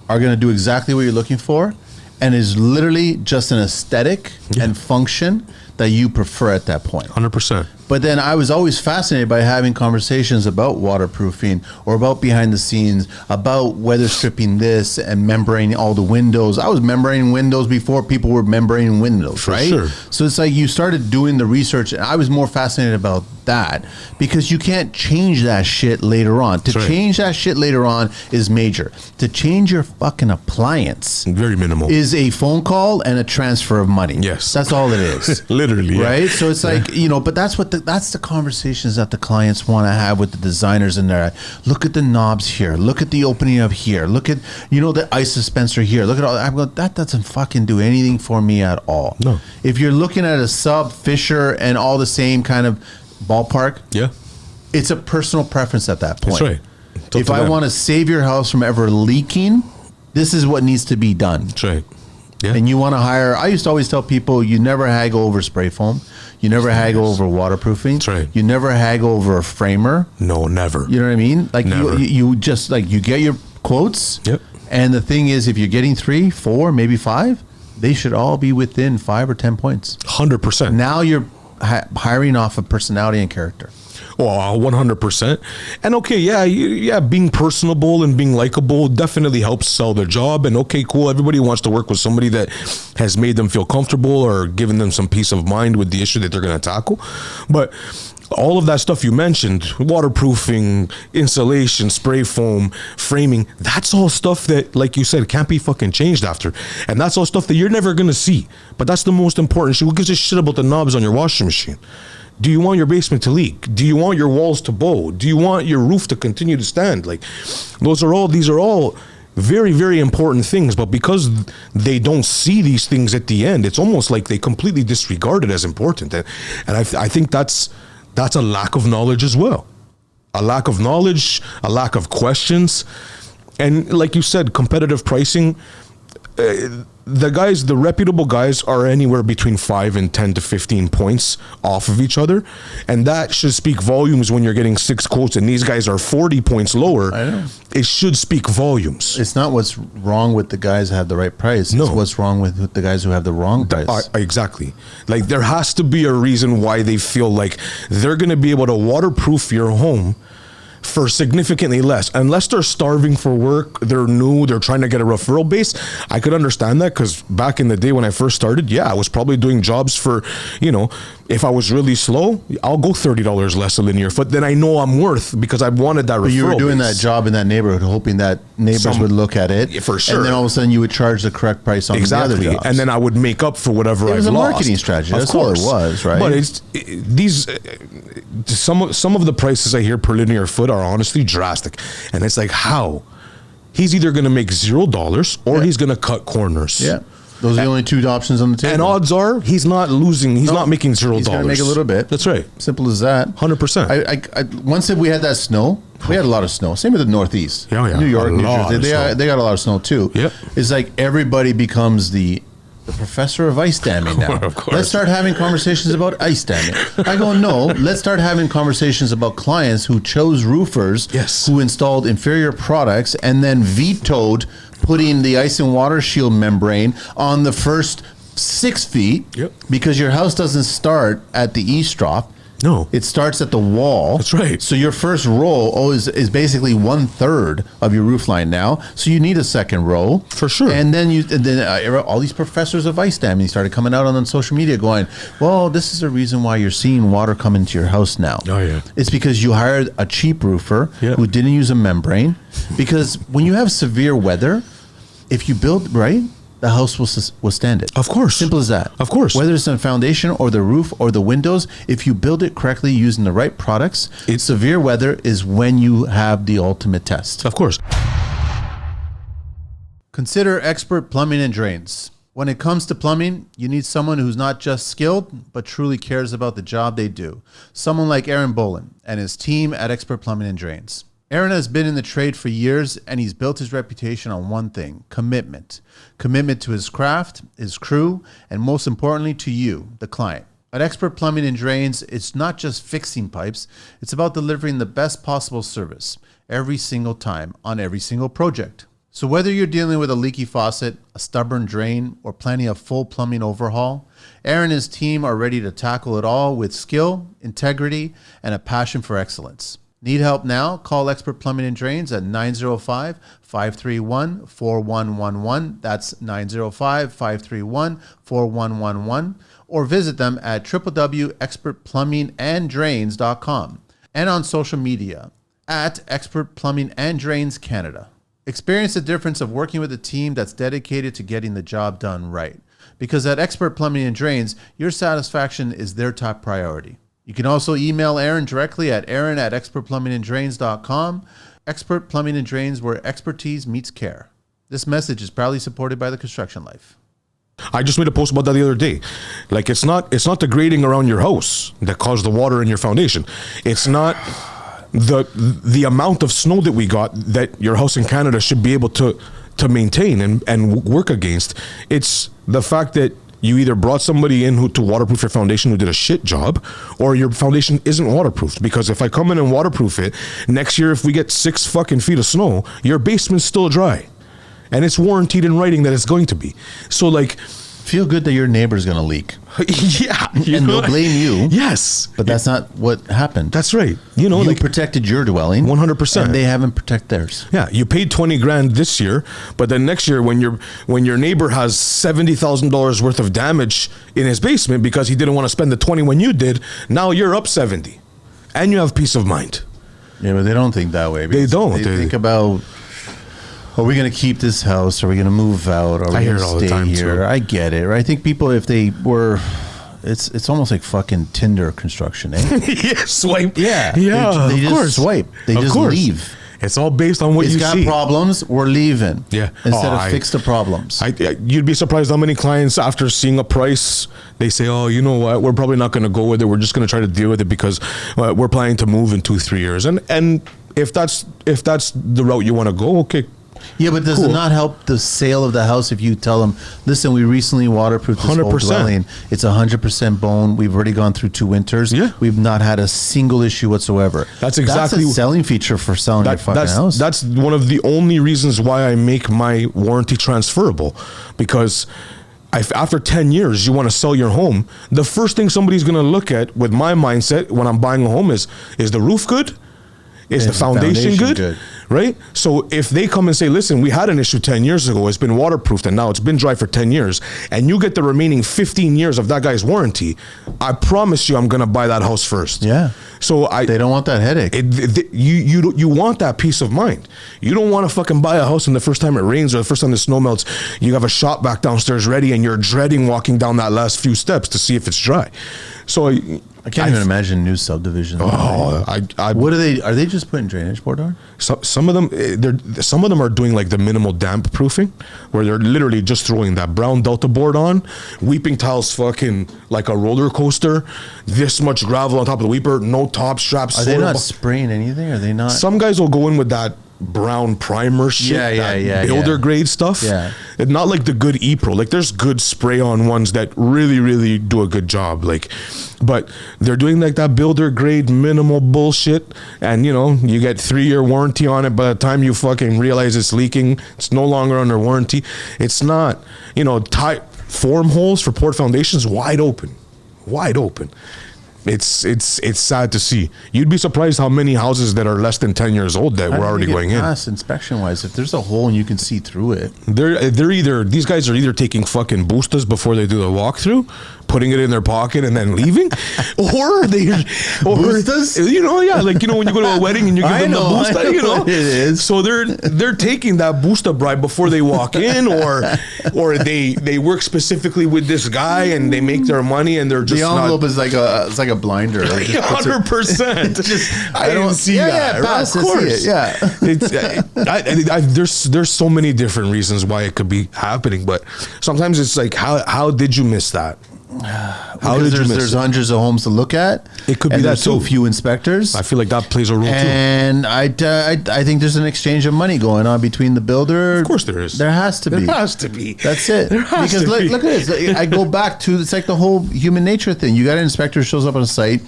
are going to do exactly what you're looking for and is literally just an aesthetic and function that you prefer at that point. 100%. But then I was always fascinated by having conversations about waterproofing or about behind the scenes, about weather stripping this and membraning all the windows. I was membraning windows before people were membraning windows, For right? sure. So it's like you started doing the research, and I was more fascinated about that because you can't change that shit later on. To change that shit later on is major. To change your fucking appliance, very minimal, is a phone call and a transfer of money. Yes. That's all it is. Literally. Right? So it's like, but that's what that's the conversations that the clients want to have with the designers in there. Look at the knobs here. Look at the opening of here. Look at, the ice dispenser here. Look at all I'm going, that doesn't fucking do anything for me at all. No. If you're looking at a sub, Fisher, and all the same kind of ballpark, it's a personal preference at that point. That's right. If I want to save your house from ever leaking, this is what needs to be done. That's right. Yeah. And you want to hire, I used to always tell people, you never haggle over spray foam. You never haggle over waterproofing. That's right. You never haggle over a framer. No, never. You know what I mean? Like you just like, you get your quotes. Yep. And the thing is, if you're getting 3, 4, maybe 5, they should all be within 5 or 10 points. 100%. Now you're hiring off of personality and character. Well, 100%. And okay, being personable and being likable definitely helps sell their job. And okay, cool, everybody wants to work with somebody that has made them feel comfortable or given them some peace of mind with the issue that they're going to tackle. But all of that stuff you mentioned, waterproofing, insulation, spray foam, framing, that's all stuff that, like you said, can't be fucking changed after. And that's all stuff that you're never going to see. But that's the most important shit. Who gives a shit about the knobs on your washing machine? Do you want your basement to leak? Do you want your walls to bow? Do you want your roof to continue to stand? Like, these are all very, very important things, but because they don't see these things at the end, it's almost like they completely disregard it as important. And I think that's a lack of knowledge as well. A lack of knowledge, a lack of questions. And like you said, competitive pricing. The reputable guys are anywhere between 5 and 10 to 15 points off of each other. And that should speak volumes when you're getting 6 quotes and these guys are 40 points lower. I know. It should speak volumes. It's not what's wrong with the guys who have the right price. No. It's what's wrong with the guys who have the wrong price. Exactly. Like there has to be a reason why they feel like they're going to be able to waterproof your home for significantly less, unless they're starving for work, they're new, they're trying to get a referral base. I could understand that, because back in the day when I first started, I was probably doing jobs for, if I was really slow, I'll go $30 less a linear foot than I know I'm worth, because I wanted that referral. But you were doing base. that job in that neighborhood, hoping that neighbors would look at it. For sure. And then all of a sudden you would charge the correct price on the other jobs. And then I would make up for whatever I've lost. It was a marketing strategy. That's all it was, right? But some of the prices I hear per linear foot are honestly drastic. And it's like, how? He's either going to make $0 or he's going to cut corners. Yeah. Those are the only two options on the table. And odds are he's not losing. He's not making $0. He's going to make a little bit. That's right. Simple as that. 100%. I once said we had that snow. We had a lot of snow. Same with the Northeast. Yeah. New York, New lot Jersey. They got a lot of snow too. Yep. It's like everybody becomes the professor of ice damming now. Of course. Let's start having conversations about ice damming. I go, no, let's start having conversations about clients who chose roofers, who installed inferior products and then vetoed putting the ice and water shield membrane on the first 6 feet because your house doesn't start at the eavesdrop. No. It starts at the wall. That's right. So your first row is basically 1/3 of your roof line now. So you need a second row. For sure. And then all these professors of ice damming started coming out on social media going, well, this is the reason why you're seeing water come into your house now. Oh, yeah. It's because you hired a cheap roofer who didn't use a membrane. Because when you have severe weather, if you build right, the house will withstand it. Of course. Simple as that. Of course. Whether it's the foundation or the roof or the windows, if you build it correctly using the right products, severe weather is when you have the ultimate test. Of course. Consider Expert Plumbing and Drains. When it comes to plumbing, you need someone who's not just skilled, but truly cares about the job they do. Someone like Aaron Bolin and his team at Expert Plumbing and Drains. Aaron has been in the trade for years, and he's built his reputation on one thing: commitment. Commitment to his craft, his crew, and most importantly to you, the client. At Expert Plumbing and Drains, it's not just fixing pipes, it's about delivering the best possible service every single time on every single project. So whether you're dealing with a leaky faucet, a stubborn drain, or planning a full plumbing overhaul, Aaron and his team are ready to tackle it all with skill, integrity, and a passion for excellence. Need help now? Call Expert Plumbing and Drains at 905-531-4111. That's 905-531-4111. Or visit them at www.expertplumbinganddrains.com and on social media at Expert Plumbing and Drains Canada. Experience the difference of working with a team that's dedicated to getting the job done right. Because at Expert Plumbing and Drains, your satisfaction is their top priority. You can also email Aaron directly at aaron@expertplumbinganddrains.com. Expert Plumbing and Drains, where expertise meets care. This message is proudly supported by the Construction Life. I just made a post about that the other day. Like, it's not the grading around your house that caused the water in your foundation. It's not the amount of snow that we got that your house in Canada should be able to maintain and work against. It's the fact that you either brought somebody in to waterproof your foundation who did a shit job, or your foundation isn't waterproofed. Because if I come in and waterproof it, next year if we get 6 fucking feet of snow, your basement's still dry. And it's warranted in writing that it's going to be. So, like, feel good that your neighbor's going to leak. Yeah. And they'll blame you. Yes. But that's not what happened. That's right. You protected your dwelling. 100%. And they haven't protected theirs. Yeah. You paid $20,000 this year, but then next year when your neighbor has $70,000 worth of damage in his basement because he didn't want to spend the 20 when you did, now you're up 70. And you have peace of mind. Yeah, but they don't think that way. They don't. They think about, are we going to keep this house? Are we going to move out? Are we going to stay here? Too. I get it. Right? I think people, if they were, it's almost like fucking Tinder construction, eh? Yeah, swipe. Yeah. Yeah, they just swipe. They just leave. It's all based on what you see. It's got problems, we're leaving. Yeah. Instead of fix the problems. You'd be surprised how many clients, after seeing a price, they say, oh, you know what, we're probably not going to go with it. We're just going to try to deal with it because we're planning to move in 2-3 years. And if that's the route you want to go, okay, Yeah, but does it not help the sale of the house if you tell them, listen, we recently waterproofed this whole 100%. dwelling. It's 100% bone. We've already gone through 2 winters. Yeah. We've not had a single issue whatsoever. That's exactly a selling feature for selling your fucking house. That's one of the only reasons why I make my warranty transferable, because after 10 years, you want to sell your home. The first thing somebody's going to look at with my mindset when I'm buying a home is the roof good? Is the foundation good? Right? So if they come and say, listen, we had an issue 10 years ago, it's been waterproofed and now it's been dry for 10 years, and you get the remaining 15 years of that guy's warranty, I promise you I'm going to buy that house first. Yeah. So they don't want that headache. You want that peace of mind. You don't want to fucking buy a house and the first time it rains or the first time the snow melts, you have a shop vac downstairs ready and you're dreading walking down that last few steps to see if it's dry. So I can't even imagine new subdivisions. Oh, what are they? Are they just putting drainage board on? Some of them are doing like the minimal damp proofing, where they're literally just throwing that brown Delta board on, weeping tiles fucking like a roller coaster, this much gravel on top of the weeper, no top straps. Are they not spraying anything? Are they not? Some guys will go in with that brown primer shit, builder grade stuff. Yeah. And not like the good E-Pro. Like there's good spray on ones that really, really do a good job. Like, but they're doing like that builder grade minimal bullshit. And you get 3-year warranty on it. By the time you fucking realize it's leaking, it's no longer under warranty. It's not, tight form holes for port foundations wide open. It's sad to see. You'd be surprised how many houses that are less than 10 years old that were already going in. Inspection wise, if there's a hole and you can see through it, these guys are either taking fucking boostas before they do the walkthrough, putting it in their pocket and then leaving, or boostas. When you go to a wedding and you give them the boosta, it is. So they're taking that boosta bribe before they walk in, or they work specifically with this guy and they make their money and they're just the envelope is like a blinder. 100%. I didn't see that. Pass, of course, There's so many different reasons why it could be happening, but sometimes it's like, how did you miss that? There's hundreds of homes to look at. It could be that there's so too. few inspectors. I feel like that plays a role too. And I think there's an exchange of money going on between the builder. Of course there is. There has to be. That's it. Because look at this. I go back to, it's like the whole human nature thing. You got an inspector shows up on a site.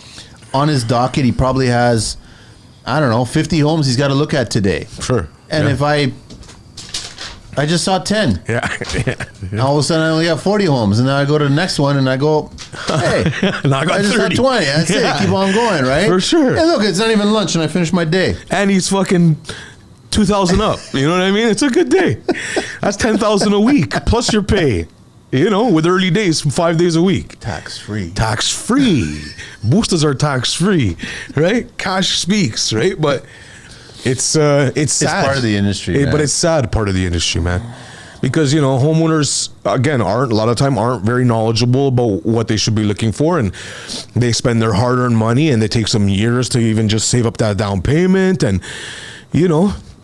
On his docket, he probably has, 50 homes he's got to look at today. Sure. And if I just saw 10. Yeah. All of a sudden, I only got 40 homes. And then I go to the next one and I go, hey, now I just 30. got 20. That's it. Keep on going, right? For sure. Hey, look, it's not even lunch and I finished my day. And he's fucking 2,000 up. You know what I mean? It's a good day. That's 10,000 a week plus your pay. With early days, 5 days a week. Tax free. Boostas are tax free, right? Cash speaks, right? But it's sad. It's part of the industry, but it's sad part of the industry, man. Because homeowners again aren't very knowledgeable about what they should be looking for, and they spend their hard-earned money, and it takes them years to even just save up that down payment, and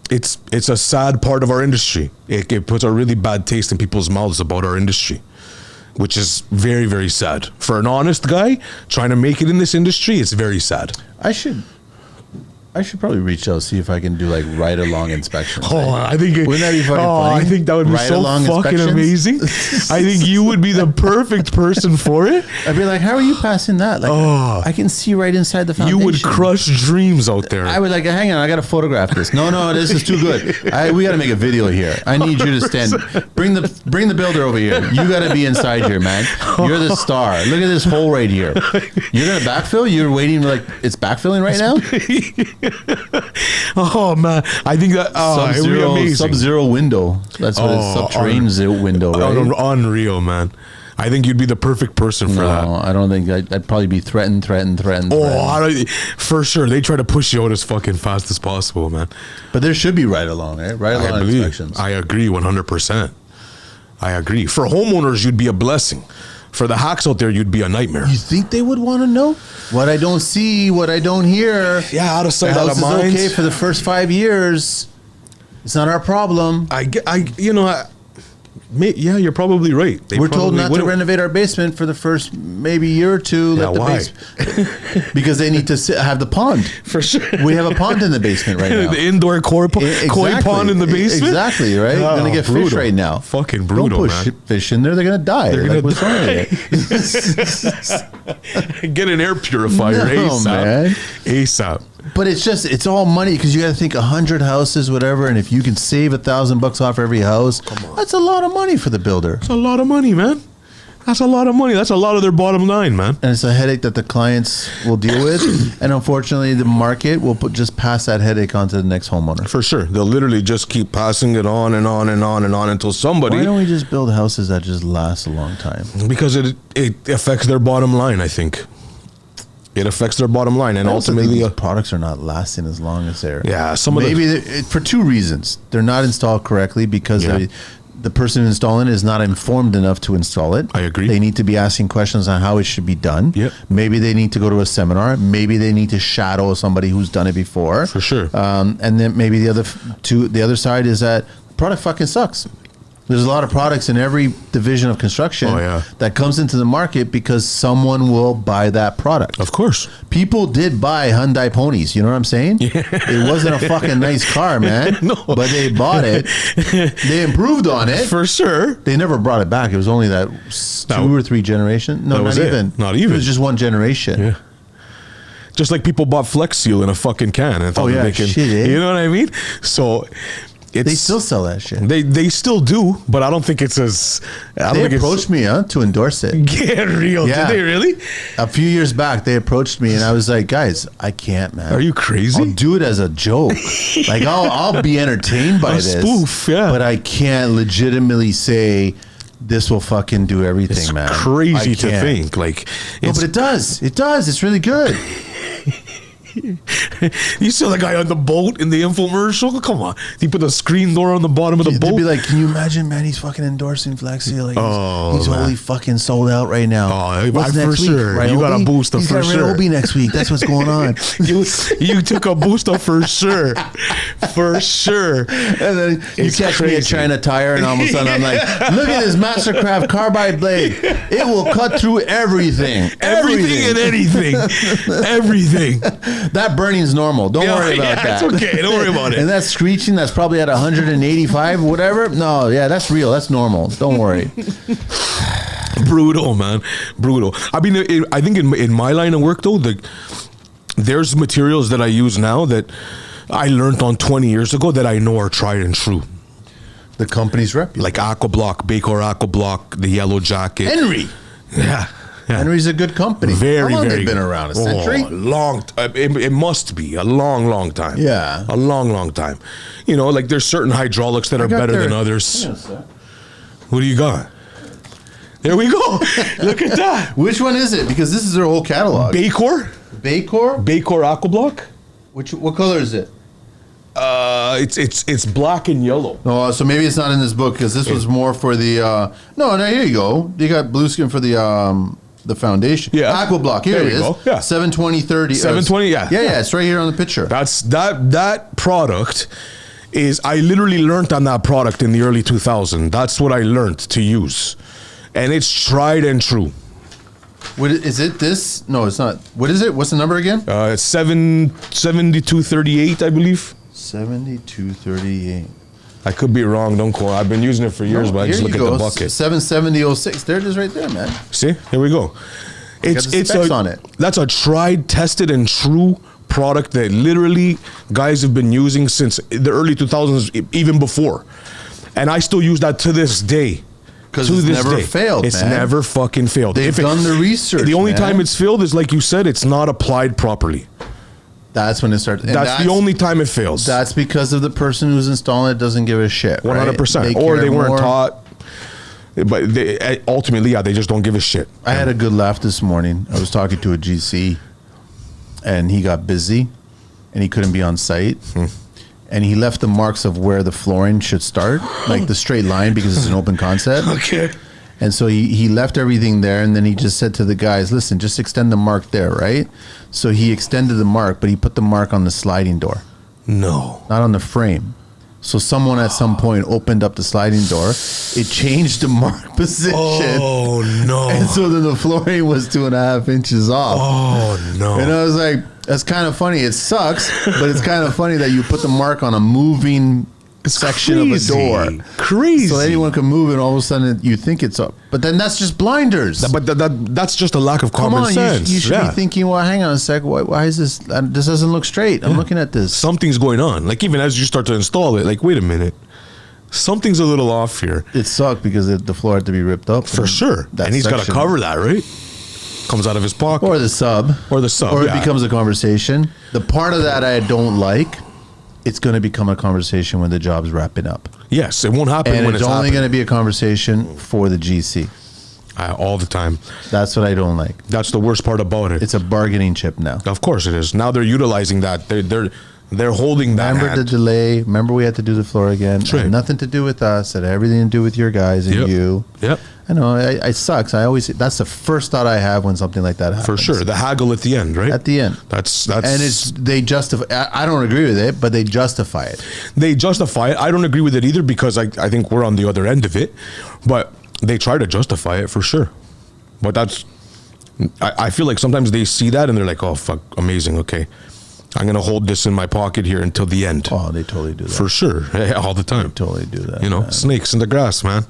it's a sad part of our industry. It puts a really bad taste in people's mouths about our industry, which is very, very sad. For an honest guy trying to make it in this industry, it's very sad. I should probably reach out, see if I can do like ride-along inspections. I think wouldn't that be fucking funny? I think that would be so fucking amazing. I think you would be the perfect person for it. I'd be like, how are you passing that? Like, I can see right inside the foundation. You would crush dreams out there. I would like, hang on, I got to photograph this. No, this is too good. We got to make a video here. I need you to stand. Bring the builder over here. You got to be inside here, man. You're the star. Look at this hole right here. You're gonna backfill. You're waiting like it's backfilling right now. Oh man, I think that it would be amazing. Sub-zero window. That's what it's, subterranean window, right? Unreal, man. I think you'd be the perfect person for that. I don't think I'd probably be threatened. For sure. They try to push you out as fucking fast as possible, man. But there should be ride-along, right? Ride-along inspections. I agree 100%. I agree. For homeowners, you'd be a blessing. For the hacks out there, you'd be a nightmare. You think they would want to know? What I don't see, what I don't hear. Yeah, out of sight, out of mind. The house is okay for the first 5 years. It's not our problem. Yeah, you're probably right. We're told not to renovate our basement for the first maybe year or two. Yeah, why? Because they need to have the pond. For sure. We have a pond in the basement right now. The indoor koi pond in the basement? Exactly, right? You're going to get fish right now. Fucking brutal, Don't put fish in there. They're going to die. What's wrong with it? Get an air purifier ASAP. Man. ASAP. But it's all money because you got to think 100 houses, whatever. And if you can save $1,000 off every house, that's a lot of money for the builder. That's a lot of money, man. That's a lot of money. That's a lot of their bottom line, man. And it's a headache that the clients will deal with. And unfortunately, the market will just pass that headache on to the next homeowner. For sure. They'll literally just keep passing it on and on and on and on until somebody... Why don't we just build houses that just last a long time? Because it affects their bottom line, I think. It affects their bottom line, and ultimately, these products are not lasting as long as they're. Yeah, for two reasons. They're not installed correctly because the person installing it is not informed enough to install it. I agree. They need to be asking questions on how it should be done. Yep. Maybe they need to go to a seminar. Maybe they need to shadow somebody who's done it before. For sure. And then maybe the other side is that the product fucking sucks. There's a lot of products in every division of construction that comes into the market because someone will buy that product. Of course. People did buy Hyundai ponies. You know what I'm saying? Yeah. It wasn't a fucking nice car, man. No. But they bought it. They improved on it. For sure. They never brought it back. It was only that 2 or 3 generations. No, not even. Not even. It was just one generation. Yeah. Just like people bought Flex Seal in a fucking can. And thought they can, you know what I mean? So... They still sell that shit. They still do, but I don't think it's as... They approached me to endorse it. Get real. Yeah. Did they really? A few years back, they approached me and I was like, guys, I can't, man. Are you crazy? I'll do it as a joke. Like, I'll be entertained by this. Spoof, yeah. But I can't legitimately say... This will fucking do everything, man. It's crazy to think. Like, no, but it does. It does. It's really good. You saw the guy on the boat in the infomercial? Come on. He put the screen door on the bottom of the boat. They'd be like, can you imagine, man, he's fucking endorsing Flex Seal. Like, he's totally fucking sold out right now. Oh, what's next week? Ryobi? You got a booster for sure. Ryobi next week. That's what's going on. you took a booster for sure. For sure. And then you catch me at China Tire and all of a sudden I'm like, look at this Mastercraft carbide blade. It will cut through everything. Everything and anything. Everything. That burning's normal. Don't worry about that. It's okay. Don't worry about it. And that screeching that's probably at 185, whatever. No, that's real. That's normal. Don't worry. Brutal, man. Brutal. I mean, I think in my line of work, though, there's materials that I use now that I learned on 20 years ago that I know are tried and true. The company's reputable. Like AquaBlock, Pereira of AquaStop, the yellow jacket. Henry. Yeah. Yeah. Henry's a good company. Very, How long very have they been around? A century? Long. It must be a long time. Yeah, a long time. You know, like there's certain hydraulics that are better than others. What do you got? There we go. Look at that. Which one is it? Because this is their whole catalog. Pereira of AquaStop. What color is it? It's black and yellow. Oh, so maybe it's not in this book because this was more for the. No, here you go. You got blue skin for the foundation. Yeah. AquaBlock. Here it is. Go. Yeah. 720/30. 720. Yeah. Yeah. It's right here on the picture. That's that product. I literally learned on that product in the early 2000s. That's what I learned to use, and it's tried and true. What is it? This? No, it's not. What is it? What's the number again? It's 7238, I believe. 7238. I could be wrong. Don't quote. I've been using it for years, but I just look at the bucket. 77006. There it is, right there, man. See, here we go. It's on it. That's a tried, tested, and true product that literally guys have been using since the early 2000s, even before, and I still use that to this day. Because it's never failed, It's never fucking failed. They've done the research. The only time it's failed is, like you said, it's not applied properly. That's when it starts. That's the only time it fails. That's because of the person who's installing it doesn't give a shit. 100%. Or they weren't taught. But ultimately, they just don't give a shit. I had a good laugh this morning. I was talking to a GC, and he got busy, and he couldn't be on site. And he left the marks of where the flooring should start, like the straight line, because it's an open concept. Okay. And so he left everything there, and then he just said to the guys, listen, just extend the mark there, right? So he extended the mark, but he put the mark on the sliding door. No. Not on the frame. So someone at some point opened up the sliding door. It changed the mark position. Oh no! And so then the flooring was 2.5 inches off. Oh no! And I was like, that's kind of funny. It sucks, but it's kind of funny that you put the mark on a moving section of a door. Crazy. So anyone can move it, all of a sudden you think it's up. But then that's just blinders. But that's just a lack of common sense. You should be thinking, well, hang on a sec. Why is this? This doesn't look straight. I'm looking at this. Something's going on. Like even as you start to install it, like, wait a minute. Something's a little off here. It sucked because the floor had to be ripped up. For sure. And he's got to cover that, right? Comes out of his pocket. Or the sub. Or it becomes a conversation. The part of that I don't like, it's going to become a conversation when the job's wrapping up. Yes, it won't happen when it's only going to be a conversation for the GC. All the time. That's what I don't like. That's the worst part about it. It's a bargaining chip now. Of course it is. Now they're utilizing that. They're holding that. Remember the delay. Remember we had to do the floor again. It had nothing to do with us. It had everything to do with your guys and you. Yep. I know. It sucks. That's the first thought I have when something like that happens. For sure. The haggle at the end, right? At the end. That's and they justify. I don't agree with it, but they justify it. They justify it. I don't agree with it either because I think we're on the other end of it. But they try to justify it for sure. But I feel like sometimes they see that and they're like, oh fuck, amazing, okay. I'm going to hold this in my pocket here until the end. Oh, they totally do that. For sure. All the time. They totally do that. Man. Snakes in the grass, man.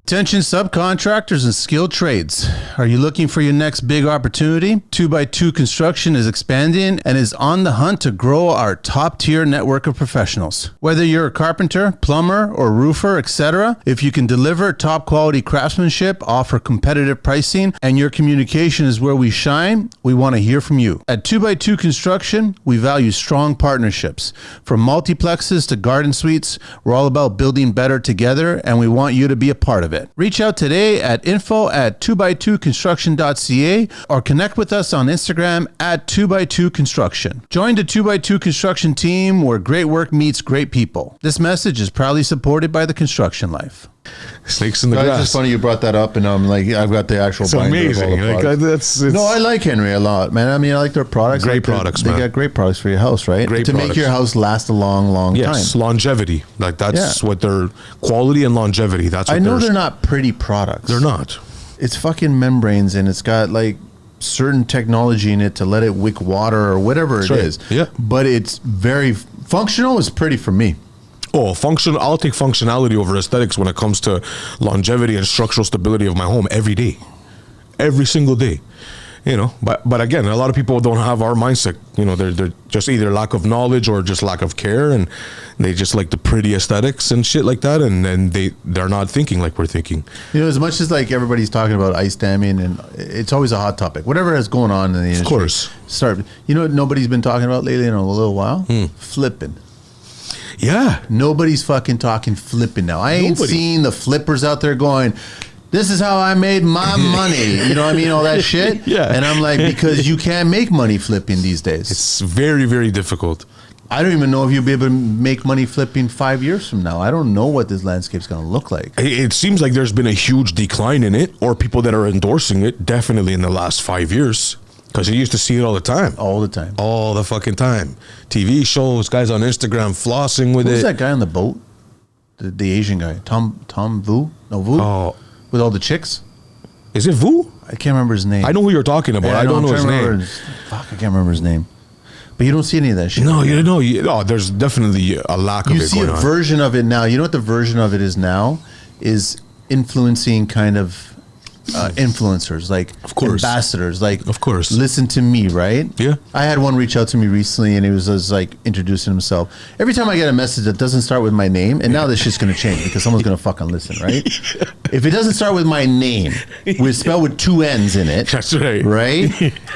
Attention subcontractors and skilled trades. Are you looking for your next big opportunity? 2x2 Construction is expanding and is on the hunt to grow our top-tier network of professionals. Whether you're a carpenter, plumber, or roofer, etc., if you can deliver top-quality craftsmanship, offer competitive pricing, and your communication is where we shine, we want to hear from you. At 2x2 Construction, we value strong partnerships. From multiplexes to garden suites, we're all about building better together, and we want you to be a part of it. Reach out today at info@2x2construction.ca or connect with us on Instagram at 2x2construction. Join the 2x2 Construction team where great work meets great people. This message is proudly supported by the Construction Life. Snakes in the grass. It's just funny you brought that up, and I'm like, I've got the actual. It's amazing. No, I like Henry a lot, man. I mean, I like their products. Great products, man. They got great products for your house, right? Great to products. make your house last a long time. Yes, longevity. Like that's what their quality and longevity. That's what I know they're not pretty products. They're not. It's fucking membranes, and it's got like certain technology in it to let it wick water or whatever it is. Yeah, but it's very functional. It's pretty for me. Oh, function! I'll take functionality over aesthetics when it comes to longevity and structural stability of my home every day, every single day. But again, a lot of people don't have our mindset. They're just either lack of knowledge or just lack of care, and they just like the pretty aesthetics and shit like that, and then they're not thinking like we're thinking. As much as like everybody's talking about ice damming, and it's always a hot topic. Whatever is going on in the industry, of course. What nobody's been talking about lately in a little while? Flipping. Yeah. Nobody's fucking talking flipping now. I ain't seen the flippers out there going, this is how I made my money. You know what I mean? All that shit. Yeah. And I'm like, because you can't make money flipping these days. It's very, very difficult. I don't even know if you'll be able to make money flipping 5 years from now. I don't know what this landscape's going to look like. It seems like there's been a huge decline in it, or people that are endorsing it definitely in the last 5 years. Because you used to see it all the time. All the time. All the fucking time. TV shows, guys on Instagram flossing with it. Who's that guy on the boat? The Asian guy. Tom Vu? No, Vu? Oh. With all the chicks? Is it Vu? I can't remember his name. I know who you're talking about. I don't know his name. Fuck, I can't remember his name. But you don't see any of that shit. No, there's definitely a lack of it. You see a version of it now. You know what the version of it is now? Is influencing kind of influencers, like of course ambassadors, like of course listen to me, right? Yeah. I had one reach out to me recently, and he was like introducing himself. Every time I get a message that doesn't start with my name, and now this shit's gonna change because someone's gonna fucking listen, right? If it doesn't start with my name, spelled with 2 N's in it, that's right,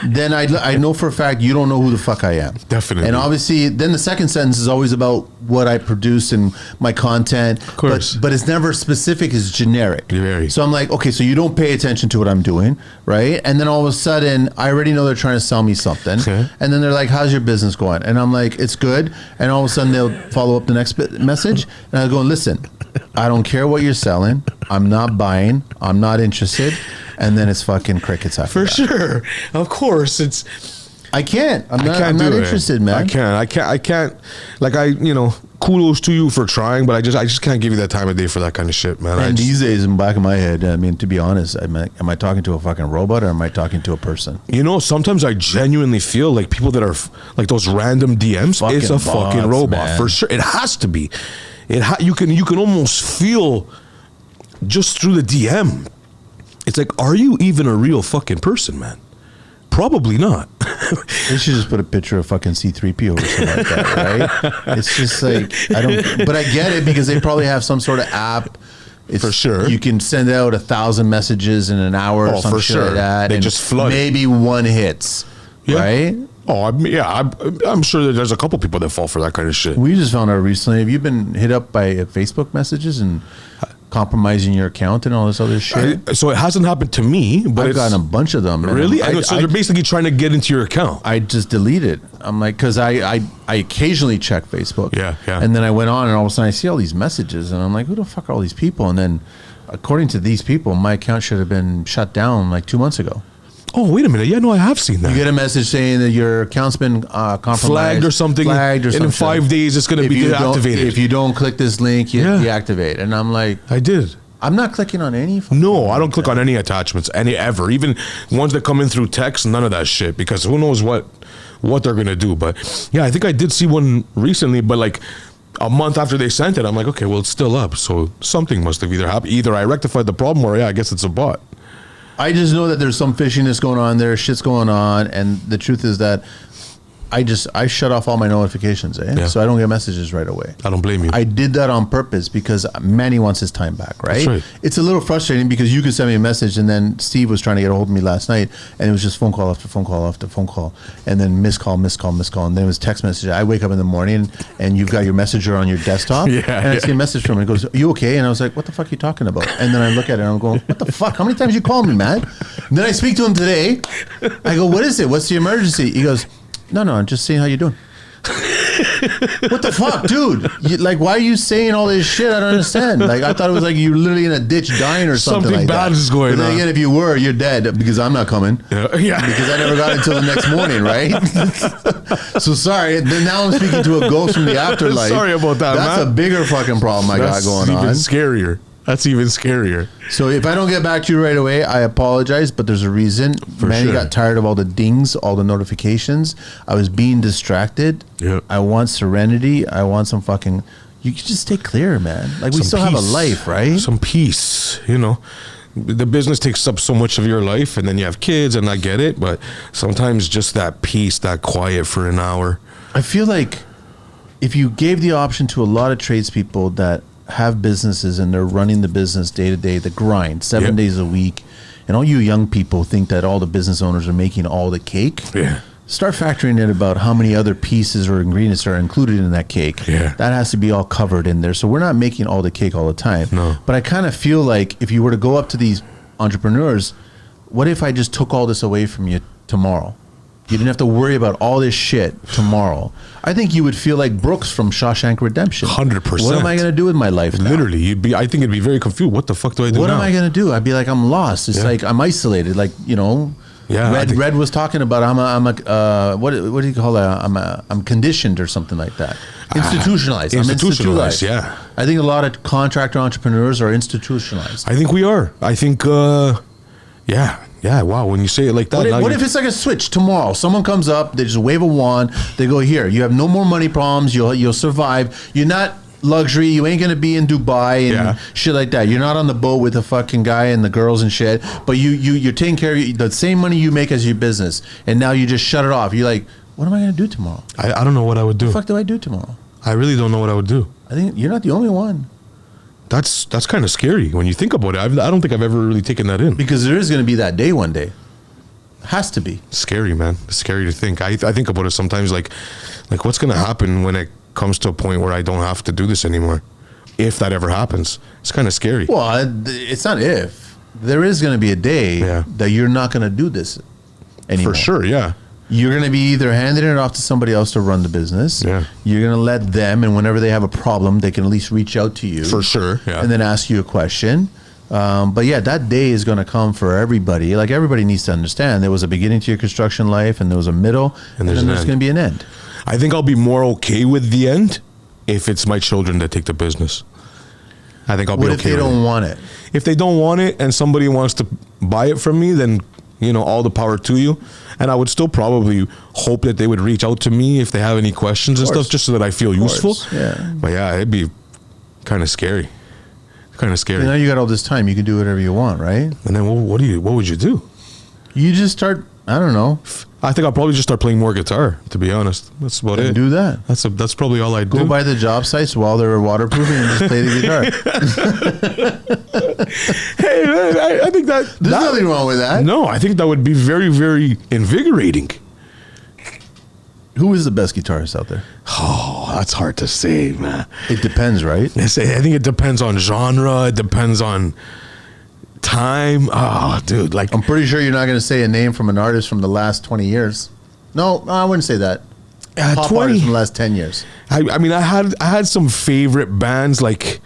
then I know for a fact you don't know who the fuck I am. Definitely. And obviously, then the second sentence is always about what I produce and my content. Of course. But it's never specific, it's generic. Very. So I'm like, okay, so you don't pay attention to what I'm doing, right? And then all of a sudden, I already know they're trying to sell me something. Okay. And then they're like, how's your business going? And I'm like, it's good. And all of a sudden, they'll follow up the next message. And I go, listen, I don't care what you're selling. I'm not buying. I'm not interested. And then it's fucking crickets after that. For sure. Of course. I'm I'm not interested, man. I can't. Like kudos to you for trying, but I just can't give you that time of day for that kind of shit, man. And these days, in the back of my head, I mean, to be honest, am I talking to a fucking robot or am I talking to a person? You know, sometimes I genuinely feel like people that are like those random DMs, it's a fucking robot, man. For sure. It has to be. You can almost feel just through the DM. It's like, are you even a real fucking person, man? Probably not. They should just put a picture of fucking C-3PO or something like that, right? It's just like, but I get it because they probably have some sort of app. For sure. You can send out 1,000 messages in an hour or some shit like that. They just flood. Maybe one hits, right? Oh, I'm sure that there's a couple people that fall for that kind of shit. We just found out recently, have you been hit up by Facebook messages and compromising your account and all this other shit? So it hasn't happened to me, but I've gotten a bunch of them. Really? So they're basically trying to get into your account. I just deleted. I'm like, because I occasionally check Facebook. Yeah. And then I went on and all of a sudden I see all these messages and I'm like, who the fuck are all these people? And then according to these people, my account should have been shut down like 2 months ago. Oh, wait a minute. Yeah, no, I have seen that. You get a message saying that your account's been compromised. Flagged or something. And in 5 days, it's going to be deactivated. If you don't click this link, you deactivate. And I'm like... I did. I'm not clicking on any... No, I don't click on any attachments, ever. Even ones that come in through text, none of that shit. Because who knows what they're going to do. But yeah, I think I did see one recently, but like... a month after they sent it, I'm like, okay, well, it's still up. So something must have either happened. Either I rectified the problem or, I guess it's a bot. I just know that there's some fishiness going on there, shit's going on, and the truth is that I shut off all my notifications, so I don't get messages right away. I don't blame you. I did that on purpose because Manny wants his time back, right? That's right. It's a little frustrating because you could send me a message and then Steve was trying to get a hold of me last night and it was just phone call after phone call after phone call and then missed call, and then it was text message. I wake up in the morning and you've got your messenger on your desktop and I see a message from him. It goes, are you okay? And I was like, what the fuck are you talking about? And then I look at it and I'm going, what the fuck? How many times you call me, man? And then I speak to him today. I go, what is it? What's the emergency? He goes, no, I'm just seeing how you're doing. What the fuck, dude? Why are you saying all this shit? I don't understand. Like, I thought it was like you're literally in a ditch dying or something like that. Something bad is going on. Again, if you were, you're dead because I'm not coming. Yeah. Because I never got it until the next morning, right? So sorry. Then now I'm speaking to a ghost from the afterlife. Sorry about that, That's man. a bigger fucking problem I got going on. That's even scarier. So if I don't get back to you right away, I apologize, but there's a reason. Manny got tired of all the dings, all the notifications. I was being distracted. Yeah. I want serenity. I want some fucking... You can just stay clear, man. Like, we still have a life, right? Some peace, The business takes up so much of your life, and then you have kids, and I get it, but sometimes just that peace, that quiet for an hour. I feel like if you gave the option to a lot of tradespeople that have businesses and they're running the business day to day, the grind, 7 days a week, and all you young people think that all the business owners are making all the cake. Start factoring in about how many other pieces or ingredients are included in that cake. That has to be all covered in there. So we're not making all the cake all the time. No. But I kind of feel like if you were to go up to these entrepreneurs, what if I just took all this away from you tomorrow? You didn't have to worry about all this shit tomorrow. I think you would feel like Brooks from Shawshank Redemption. 100%. What am I going to do with my life now? Literally, I think it'd be very confused. What the fuck do I do now? What am I going to do? I'd be like, I'm lost. It's like I'm isolated. Like, Red was talking about what do you call that? I'm conditioned or something like that. Institutionalized. Institutionalized, yeah. I think a lot of contractor entrepreneurs are institutionalized. I think we are. I think, yeah, wow, when you say it like that. What if it's like a switch tomorrow? Someone comes up, they just wave a wand, they go, here, you have no more money problems, you'll survive. You're not luxury, you ain't gonna be in Dubai and shit like that. You're not on the boat with the fucking guy and the girls and shit, but you're taking care of the same money you make as your business, and now you just shut it off. You're like, what am I gonna do tomorrow? I don't know what I would do. What the fuck do I do tomorrow? I really don't know what I would do. I think you're not the only one. That's kind of scary when you think about it. I don't think I've ever really taken that in. Because there is going to be that day one day. Has to be. Scary, man. It's scary to think. I think about it sometimes like what's going to happen when it comes to a point where I don't have to do this anymore? If that ever happens. It's kind of scary. Well, it's not if. There is going to be a day that you're not going to do this anymore. For sure, yeah. You're going to be either handing it off to somebody else to run the business. Yeah. You're going to let them, and whenever they have a problem, they can at least reach out to you. For sure, yeah. And then ask you a question. But yeah, that day is going to come for everybody. Like, everybody needs to understand there was a beginning to your construction life, and there was a middle, and then there's going to be an end. I think I'll be more okay with the end if it's my children that take the business. I think I'll be okay. What if they don't want it? If they don't want it and somebody wants to buy it from me, then, you know, all the power to you. And I would still probably hope that they would reach out to me if they have any questions and stuff, just so that I feel useful. Yeah. But yeah, it'd be kind of scary. Kind of scary. You know, you got all this time. You can do whatever you want, right? And then what would you do? You just start, I don't know. I think I'll probably just start playing more guitar, to be honest. That's about it. Do that. That's probably all I'd do. Go by the job sites while they're waterproofing and just play the guitar. Hey, man, I think There's nothing wrong with that. No, I think that would be very, very invigorating. Who is the best guitarist out there? Oh, that's hard to say, man. It depends, right? I think it depends on genre. It depends on time. Oh, dude, like I'm pretty sure you're not going to say a name from an artist from the last 20 years. No, I wouldn't say that. Pop 20 artists from the last 10 years. I mean, I had some favorite bands like,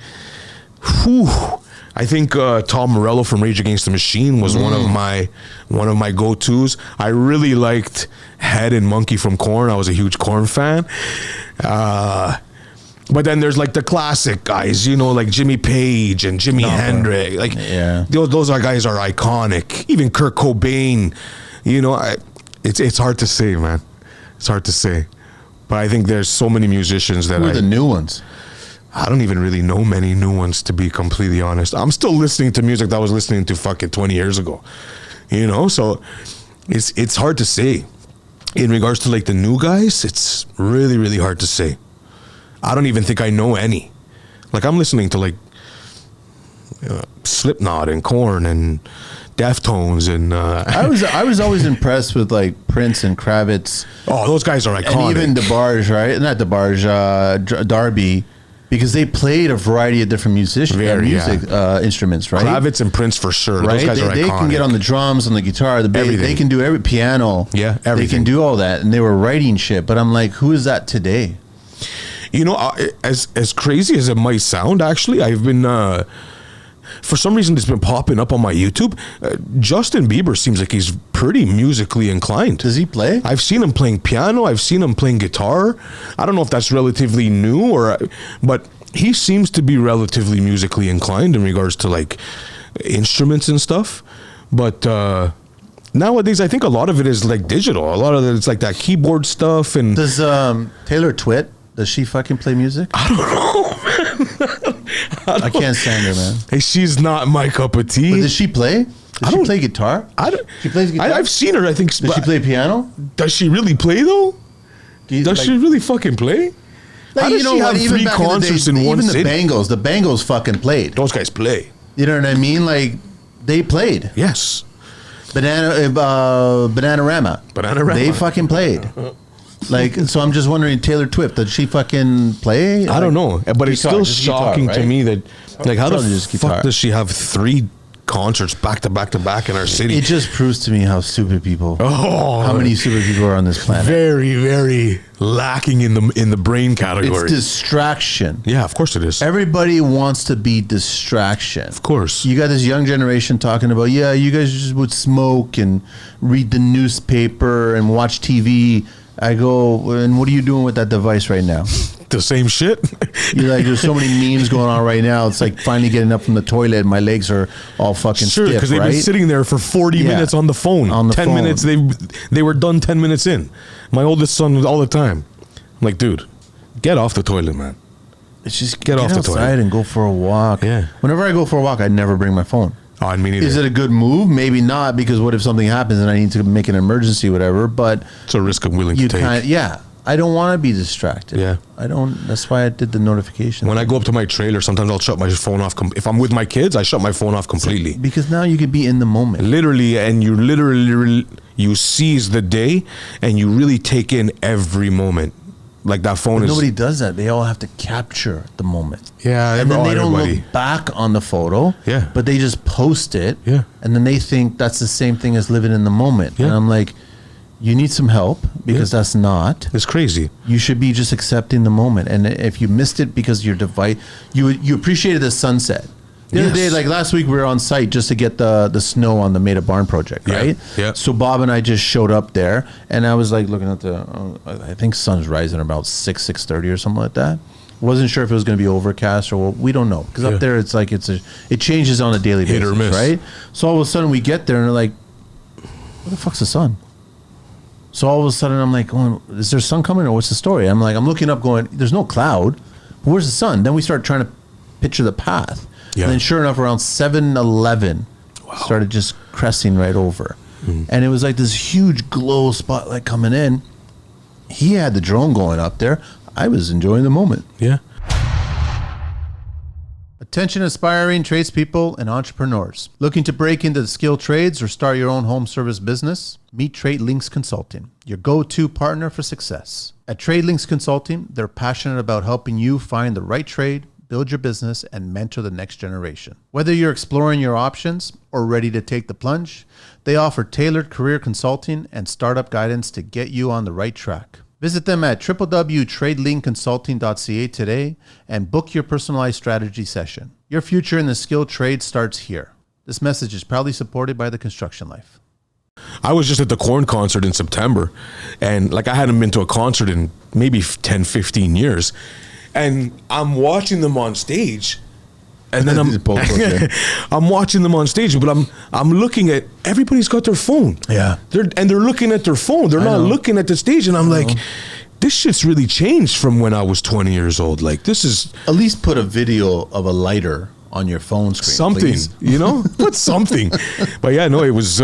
I think Tom Morello from Rage Against the Machine was one of my go-tos. I really liked Head and Monkey from Korn. I was a huge Korn fan. But then there's like the classic guys, you know, like Jimmy Page and Jimi Hendrix. Like those guys are iconic. Even Kurt Cobain, you know, it's hard to say, man. It's hard to say. But I think there's so many musicians that Who are the new ones? I don't even really know many new ones, to be completely honest. I'm still listening to music that I was listening to fucking 20 years ago, you know? So it's hard to say. In regards to like the new guys, it's really, really hard to say. I don't even think I know any. Like I'm listening to like Slipknot and Korn and Deftones and I was always impressed with like Prince and Kravitz. Oh, those guys are iconic. And even DeBarge, right? Not DeBarge, Darby. Because they played a variety of different music instruments, right? Kravitz and Prince for sure. Right? Those guys are iconic. They can get on the drums, on the guitar, the bass. They can do every piano. Yeah, everything. They can do all that, and they were writing shit. But I'm like, who is that today? You know, as crazy as it might sound, actually, I've been for some reason it's been popping up on my YouTube. Justin Bieber seems like he's pretty musically inclined. Does he play? I've seen him playing piano. I've seen him playing guitar. I don't know if that's relatively new but he seems to be relatively musically inclined in regards to like instruments and stuff. But nowadays, I think a lot of it is like digital. A lot of it's like that keyboard stuff. And does Taylor Twit? Does she fucking play music? I don't know, man. I can't stand her, man. Hey, she's not my cup of tea. But does she play? Does she play guitar? She plays guitar. I've seen her. I think. Does she play piano? Does she really play though? Does she really fucking play? Like, How does she have even 3 concerts in one city? Even the Bengals fucking played. Those guys play. You know what I mean? Like they played. Yes. Bananarama. They fucking played. Like, so I'm just wondering, Taylor Swift, does she fucking play? I don't know, but it's still shocking to me that, like, how the fuck does she have 3 concerts back to back to back in our city? It just proves to me how stupid people. How many stupid people are on this planet? Very, very lacking in the brain category. It's distraction. Yeah, of course it is. Everybody wants to be distraction. Of course. You got this young generation talking about, yeah, you guys just would smoke and read the newspaper and watch TV. I go, and what are you doing with that device right now? The same shit. You're like, there's so many memes going on right now. It's like finally getting up from the toilet and my legs are all fucking stiff, because they've been sitting there for 40 minutes on the phone. 10 minutes, they were done 10 minutes in. My oldest son all the time. I'm like, dude, get off the toilet, man. It's just get off the toilet and go for a walk. Yeah. Whenever I go for a walk, I never bring my phone. Oh, I mean, is it a good move? Maybe not, because what if something happens and I need to make an emergency, whatever. But it's a risk I'm willing to take. I don't want to be distracted. Yeah, I don't. That's why I did the notification. When I go up to my trailer, sometimes I'll shut my phone off. If I'm with my kids, I shut my phone off completely. Because now you can be in the moment. Literally, and you seize the day, and you really take in every moment. Like that phone but nobody does that. They all have to capture the moment. Yeah, and then they don't look back on the photo. Yeah, but they just post it. Yeah, and then they think that's the same thing as living in the moment. Yeah. And I'm like, you need some help, because that's not. It's crazy. You should be just accepting the moment. And if you missed it because your device, you appreciated the sunset. The other day, like last week, we were on site just to get the snow on the Meta Barn project, right? Yeah. So Bob and I just showed up there, and I was like looking at I think sun's rising about 6:30 or something like that. Wasn't sure if it was going to be overcast or we don't know, because up there it's like it changes on a daily basis, hit or miss, right? So all of a sudden we get there and they're like, "What the fuck's the sun?" So all of a sudden I'm like, "Is there sun coming or what's the story?" I'm like, I'm looking up, going, "There's no cloud. Where's the sun?" Then we start trying to picture the path, and then sure enough, around 7:11, started just cresting right over, and it was like this huge glow spotlight coming in. He had the drone going up there. I was enjoying the moment. Yeah. Attention aspiring tradespeople and entrepreneurs. Looking to break into the skilled trades or start your own home service business? Meet Trade Links Consulting, your go-to partner for success. At Trade Links Consulting, they're passionate about helping you find the right trade, build your business, and mentor the next generation. Whether you're exploring your options or ready to take the plunge, they offer tailored career consulting and startup guidance to get you on the right track. Visit them at www.tradelinkconsulting.ca today and book your personalized strategy session. Your future in the skilled trade starts here. This message is proudly supported by the Construction Life. I was just at the Korn concert in September, and like I hadn't been to a concert in maybe 10, 15 years, and I'm watching them on stage. And then I'm watching them on stage, but I'm looking at everybody's got their phone. Yeah. They're looking at their phone. They're not looking at the stage. And I'm like, this shit's really changed from when I was 20 years old. Like, this is at least put a video of a lighter on your phone screen. Something, please. you know? Put something. But yeah, no, it was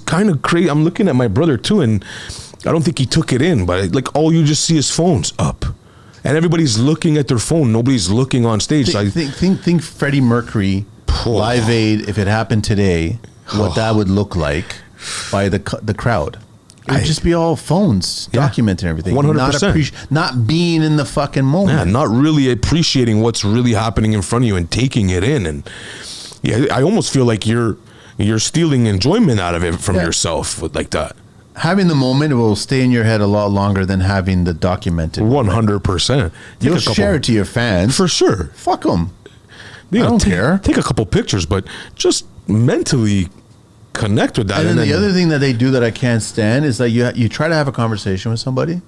kind of crazy. I'm looking at my brother too, and I don't think he took it in, but like all you just see is phones up. And everybody's looking at their phone. Nobody's looking on stage. Think Freddie Mercury, Live Aid, if it happened today, what that would look like by the crowd. It would just be all phones documenting everything. 100%. Not being in the fucking moment. Yeah, not really appreciating what's really happening in front of you and taking it in. And yeah, I almost feel like you're stealing enjoyment out of it from yourself like that. Having the moment will stay in your head a lot longer than having the documented. 100%. You'll share it to your fans. For sure. Fuck them. I don't care. Take a couple pictures, but just mentally connect with that. And then the other thing that they do that I can't stand is that you try to have a conversation with somebody,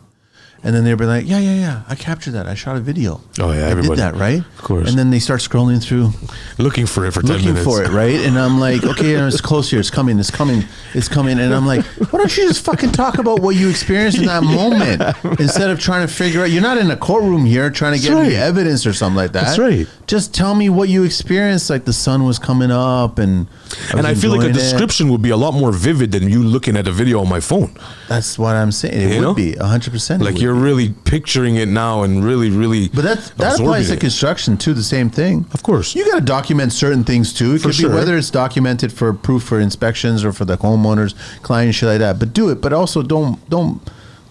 and then they'll be like, yeah, I captured that. I shot a video. Oh, yeah, I did that, right? Of course. And then they start scrolling through. Looking for it for 10 minutes. Looking for it, right? And I'm like, okay, it's close here. It's coming. And I'm like, why don't you just fucking talk about what you experienced in that moment instead of trying to figure out. You're not in a courtroom here trying to get me evidence or something like that. That's right. Just tell me what you experienced, like the sun was coming up and I feel like a description would be a lot more vivid than you looking at a video on my phone. That's what I'm saying. It would be 100%. Like you're really picturing it now and really. But that applies to construction too. The same thing. Of course. You got to document certain things too. It could be whether it's documented for proof for inspections or for the homeowners, clients, shit like that. But do it. But also don't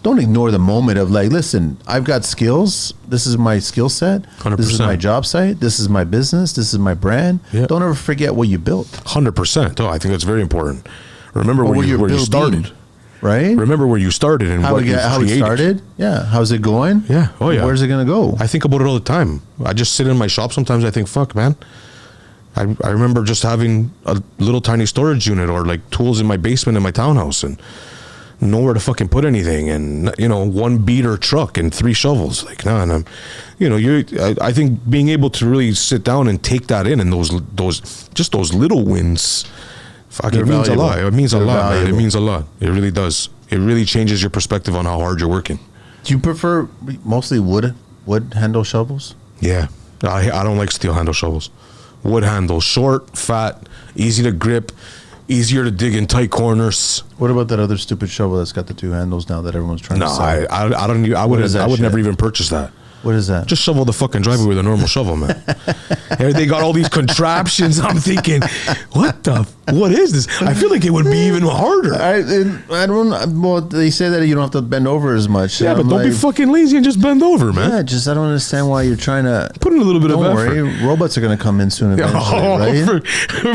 ignore the moment of like, listen, I've got skills. This is my skill set. 100%. This is my job site. This is my business. This is my brand. Yeah. Don't ever forget what you built. 100%. Oh, I think that's very important. Remember where you started. Right? Remember where you started and how it started. Yeah. How's it going? Yeah. Oh, yeah. Where's it going to go? I think about it all the time. I just sit in my shop sometimes. I think, fuck, man. I remember just having a little tiny storage unit or like tools in my basement in my townhouse and nowhere to fucking put anything, and one beater truck and 3 shovels. Like, no, and I think being able to really sit down and take that in and those little wins, fucking means a lot. It means a lot, man. It means a lot. It really does. It really changes your perspective on how hard you're working. Do you prefer mostly wood handle shovels? Yeah, I don't like steel handle shovels. Wood handle, short, fat, easy to grip, easier to dig in tight corners. What about that other stupid shovel that's got the 2 handles now that everyone's trying to sell? I would never even purchase that. What is that? Just shovel the fucking driveway with a normal shovel, man. They got all these contraptions. I'm thinking, what is this? I feel like it would be even harder. I don't. Well, they say that you don't have to bend over as much. Yeah, but don't be fucking lazy and just bend over, man. Yeah, I don't understand why you're trying to put in a little bit of effort. Don't worry, robots are going to come in soon eventually, right?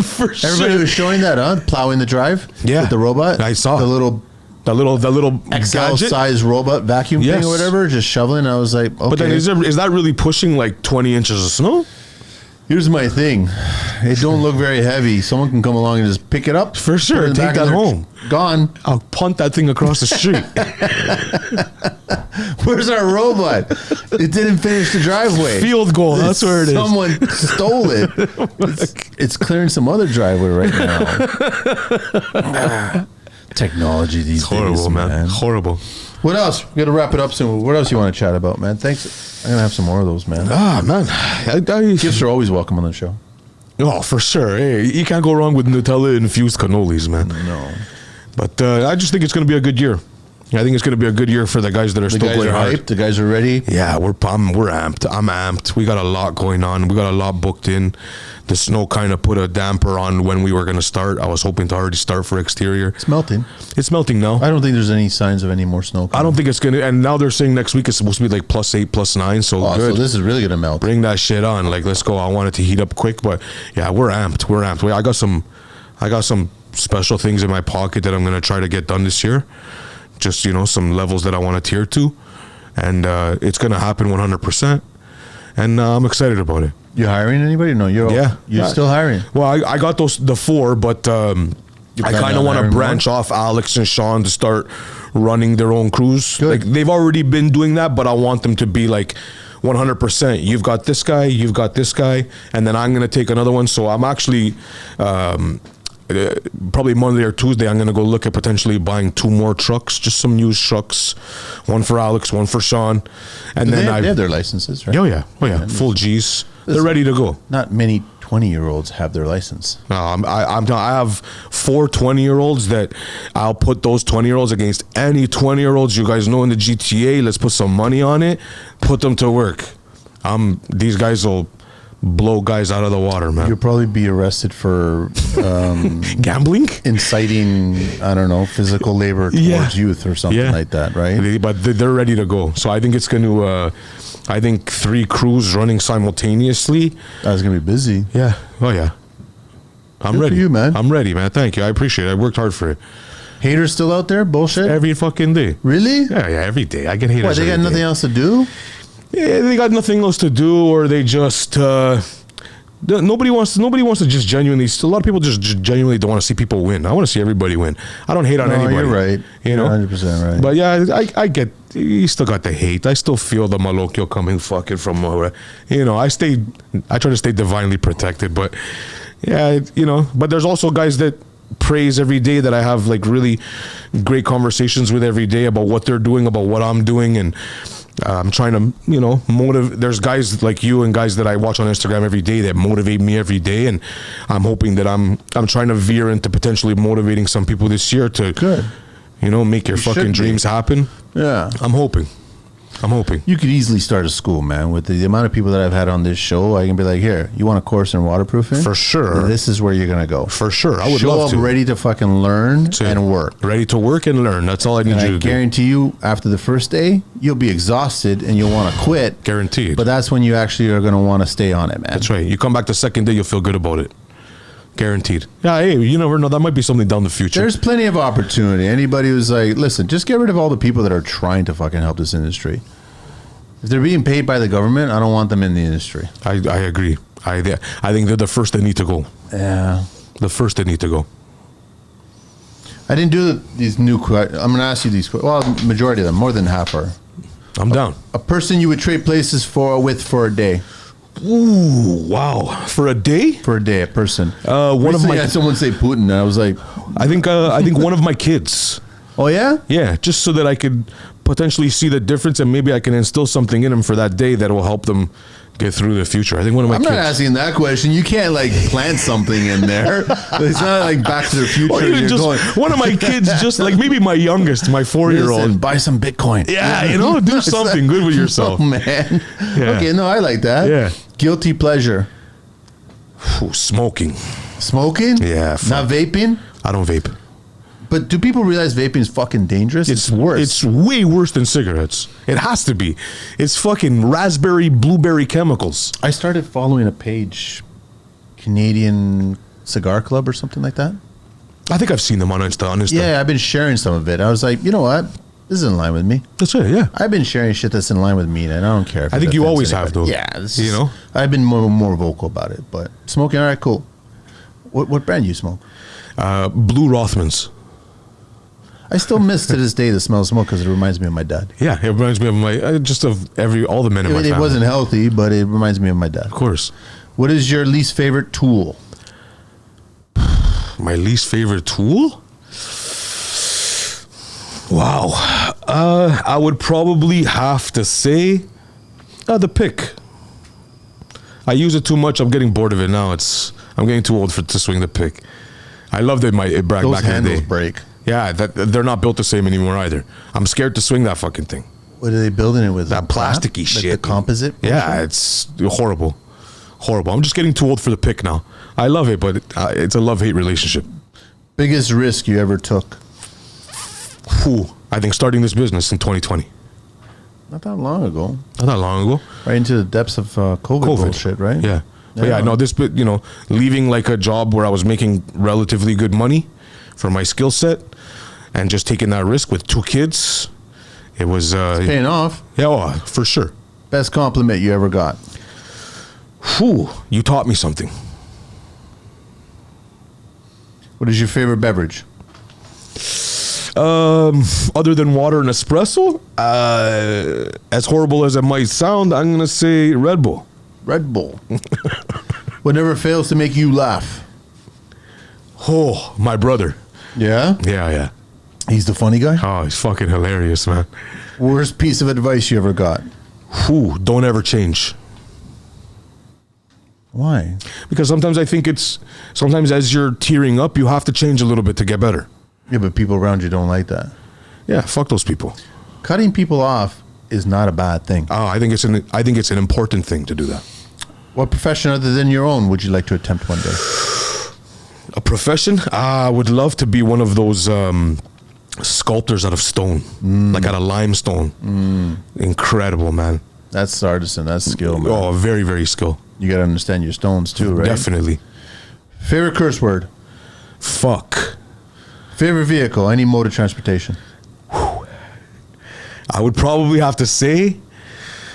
For sure. Everybody was showing that, huh? Plowing the drive. Yeah, with the robot. I saw the little XL size robot vacuum thing or whatever, just shoveling. I was like, okay. But then is that really pushing like 20 inches of snow? Here's my thing. It don't look very heavy. Someone can come along and just pick it up. For sure. Take that home. Gone. I'll punt that thing across the street. Where's our robot? It didn't finish the driveway. Field goal. That's where it is. Someone stole it. It's clearing some other driveway right now. Technology these Horrible, days, man. Horrible. What else? We got to wrap it up soon. What else you want to chat about, man? Thanks. I'm gonna have some more of those, man. Man. Gifts are always welcome on the show. Oh, for sure. Hey, you can't go wrong with Nutella infused cannolis, man. No. But I just think it's going to be a good year. I think it's going to be a good year for the guys that are still playing hard. Hyped. The guys are ready. Yeah, we're amped. I'm amped. We got a lot going on. We got a lot booked in. The snow kind of put a damper on when we were going to start. I was hoping to already start for exterior. It's melting. It's melting now. I don't think there's any signs of any more snow coming. I don't think it's going to. And now they're saying next week it's supposed to be like +8, +9. So good. So this is really going to melt. Bring that shit on. Like, let's go. I want it to heat up quick. But yeah, we're amped. We're amped. I got some special things in my pocket that I'm going to try to get done this year. Just, some levels that I want to tier to. And it's going to happen 100%. And I'm excited about it. You hiring anybody? No, you're still hiring. Well, I got the 4, but I kind of want to branch off Alex and Sean to start running their own crews. Good. Like, they've already been doing that, but I want them to be like 100%. You've got this guy, you've got this guy, and then I'm going to take another one. So I'm actually... probably Monday or Tuesday, I'm going to go look at potentially buying 2 more trucks, just some used trucks, one for Alex, one for Sean, and they have their licenses, right? Oh yeah, full G's. They're ready to go. Not many 20-year-olds have their license. No, I have 4 20-year-olds that I'll put those 20-year-olds against any 20-year-olds you guys know in the GTA. Let's put some money on it, put them to work. These guys will blow guys out of the water, man. You'll probably be arrested for gambling, inciting, I don't know, physical labor towards youth or something like that, right? But they're ready to go. So I think it's going to, 3 crews running simultaneously. That's going to be busy. Yeah. Oh, yeah. I'm Good ready. for you, man. I'm ready, man. Thank you. I appreciate it. I worked hard for it. Haters still out there? Bullshit? Every fucking day. Really? Yeah, every day. I get haters. What, they got nothing else to do? Yeah, they got nothing else to do, or they just nobody wants to just genuinely. A lot of people just genuinely don't want to see people win. I want to see everybody win. I don't hate on anybody. You're right. You're 100% right. But yeah, I get. You still got the hate. I still feel the malokyo coming fucking from. I try to stay divinely protected, but yeah, But there's also guys that praise every day that I have like really great conversations with every day about what they're doing, about what I'm doing, and. I'm trying to, motivate. There's guys like you and guys that I watch on Instagram every day that motivate me every day, and I'm hoping that I'm trying to veer into potentially motivating some people this year to, make your fucking dreams happen. Yeah, I'm hoping. You could easily start a school, man. With the amount of people that I've had on this show, I can be like, here, you want a course in waterproofing? For sure. This is where you're going to go. For sure. I would Show love up to. ready to fucking learn and work. Ready to work and learn. That's all I need you to do. I guarantee you, after the first day, you'll be exhausted and you'll want to quit. Guaranteed. But that's when you actually are going to want to stay on it, man. That's right. You come back the second day, you'll feel good about it. Guaranteed. Yeah, hey, you never know. That might be something down the future. There's plenty of opportunity. Anybody who's like, listen, just get rid of all the people that are trying to fucking help this industry. If they're being paid by the government, I don't want them in the industry. I agree. I think they're the first that need to go. Yeah. The first that need to go. I didn't do these new questions. I'm going to ask you these questions. Well, majority of them, more than half are. I'm down. A person you would trade places with for a day. Ooh, wow. For a day? For a day, a person. I had someone say Putin, and I was like... I think one of my kids. Oh, yeah? Yeah, just so that I could potentially see the difference and maybe I can instill something in them for that day that will help them get through the future. I think one of my kids... I'm not asking that question. You can't, plant something in there. It's not like Back to the Future. Well, one of my kids, just like maybe my youngest, my 4-year-old. Listen, buy some Bitcoin. Yeah, do something good with yourself. Oh, man. Yeah. Okay, no, I like that. Yeah. Guilty pleasure. Ooh, smoking. Smoking? Yeah. Not vaping? I don't vape. But do people realize vaping is fucking dangerous? It's worse. It's way worse than cigarettes. It has to be. It's fucking raspberry, blueberry chemicals. I started following a page, Canadian Cigar Club or something like that. I think I've seen them on Insta. Yeah, I've been sharing some of it. I was like, you know what? This is in line with me. That's it, yeah. I've been sharing shit that's in line with me, and I don't care. I think you always have, though. Yeah. I've been more vocal about it. But smoking, all right, cool. What brand do you smoke? Blue Rothmans. I still miss to this day the smell of smoke because it reminds me of my dad. Yeah, it reminds me of my all the men in my family. It wasn't healthy, but it reminds me of my dad. Of course. What is your least favorite tool? My least favorite tool? Wow. I would probably have to say the pick. I use it too much. I'm getting bored of it now. I'm getting too old to swing the pick. I loved it. It back in the day. Those handles break. Yeah, they're not built the same anymore either. I'm scared to swing that fucking thing. What are they building it with? That plasticky shit. Like the composite? Yeah, it's horrible. Horrible. I'm just getting too old for the pick now. I love it, but it's a love-hate relationship. Biggest risk you ever took? I think starting this business in 2020. Not that long ago. Not that long ago. Right into the depths of COVID bullshit, right? Yeah. But yeah, no, this bit, leaving like a job where I was making relatively good money for my skill set and just taking that risk with 2 kids, it was... it's paying off. Yeah, for sure. Best compliment you ever got? You taught me something. What is your favorite beverage? Other than water and espresso, as horrible as it might sound, I'm going to say Red Bull. Red Bull. What never fails to make you laugh? Oh, my brother. Yeah? Yeah. He's the funny guy? Oh, he's fucking hilarious, man. Worst piece of advice you ever got? Don't ever change. Why? Because sometimes I think sometimes as you're tearing up, you have to change a little bit to get better. Yeah, but people around you don't like that. Yeah, fuck those people. Cutting people off is not a bad thing. Oh, I think it's an important thing to do that. What profession other than your own would you like to attempt one day? A profession? I would love to be one of those sculptors out of stone, like out of limestone. Incredible, man. That's artisan. That's skill, man. Oh, very, very skill. You got to understand your stones too, right? Definitely. Favorite curse word? Fuck. Favorite vehicle? Any mode of transportation? I would probably have to say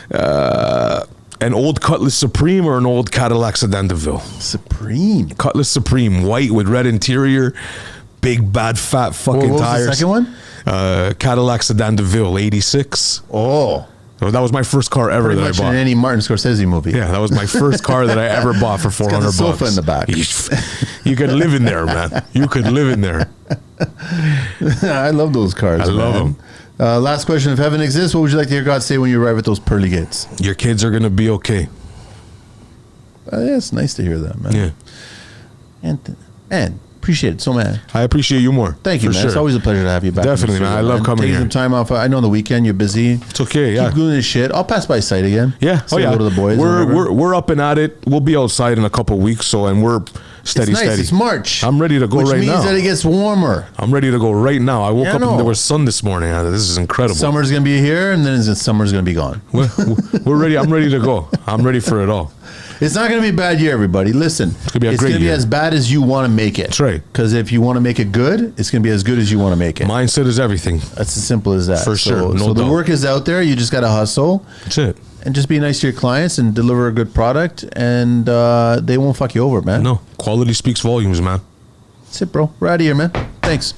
an old Cutlass Supreme or an old Cadillac Sedan DeVille. Supreme. Cutlass Supreme, white with red interior, big, bad, fat fucking what was tires. the second one? Cadillac Sedan DeVille, 86. Oh. That was my first car ever Pretty that much I bought. in any Martin Scorsese movie. Yeah, that was my first car that I ever bought for $400. Got a sofa in the back. You could live in there, man. You could live in there. I love those cars. I love them. Last question. If heaven exists, what would you like to hear God say when you arrive at those pearly gates? Your kids are going to be okay. Yeah, it's nice to hear that, man. Yeah. And appreciate it so, man. I appreciate you more. Thank you, man. Sure. It's always a pleasure to have you back. Definitely, man. I love coming Taking here. some time off. I know on the weekend you're busy. It's okay, yeah. Keep doing this shit. I'll pass by site again. Yeah. Say hello to the boys. We're up and at it. We'll be outside in a couple of weeks, and we're steady. It's nice. It's March. I'm ready to go right now. Which means that it gets warmer. I'm ready to go right now. I woke up and there was sun this morning. This is incredible. Summer's gonna be here, and then summer's gonna be gone. We're ready. I'm ready to go. I'm ready for it all. It's not going to be a bad year, everybody. Listen, it's going to be as bad as you want to make it. That's right. Because if you want to make it good, it's going to be as good as you want to make it. Mindset is everything. That's as simple as that. For sure. So the work is out there. You just got to hustle. That's it. And just be nice to your clients and deliver a good product, and they won't fuck you over, man. No. Quality speaks volumes, man. That's it, bro. We're out of here, man. Thanks.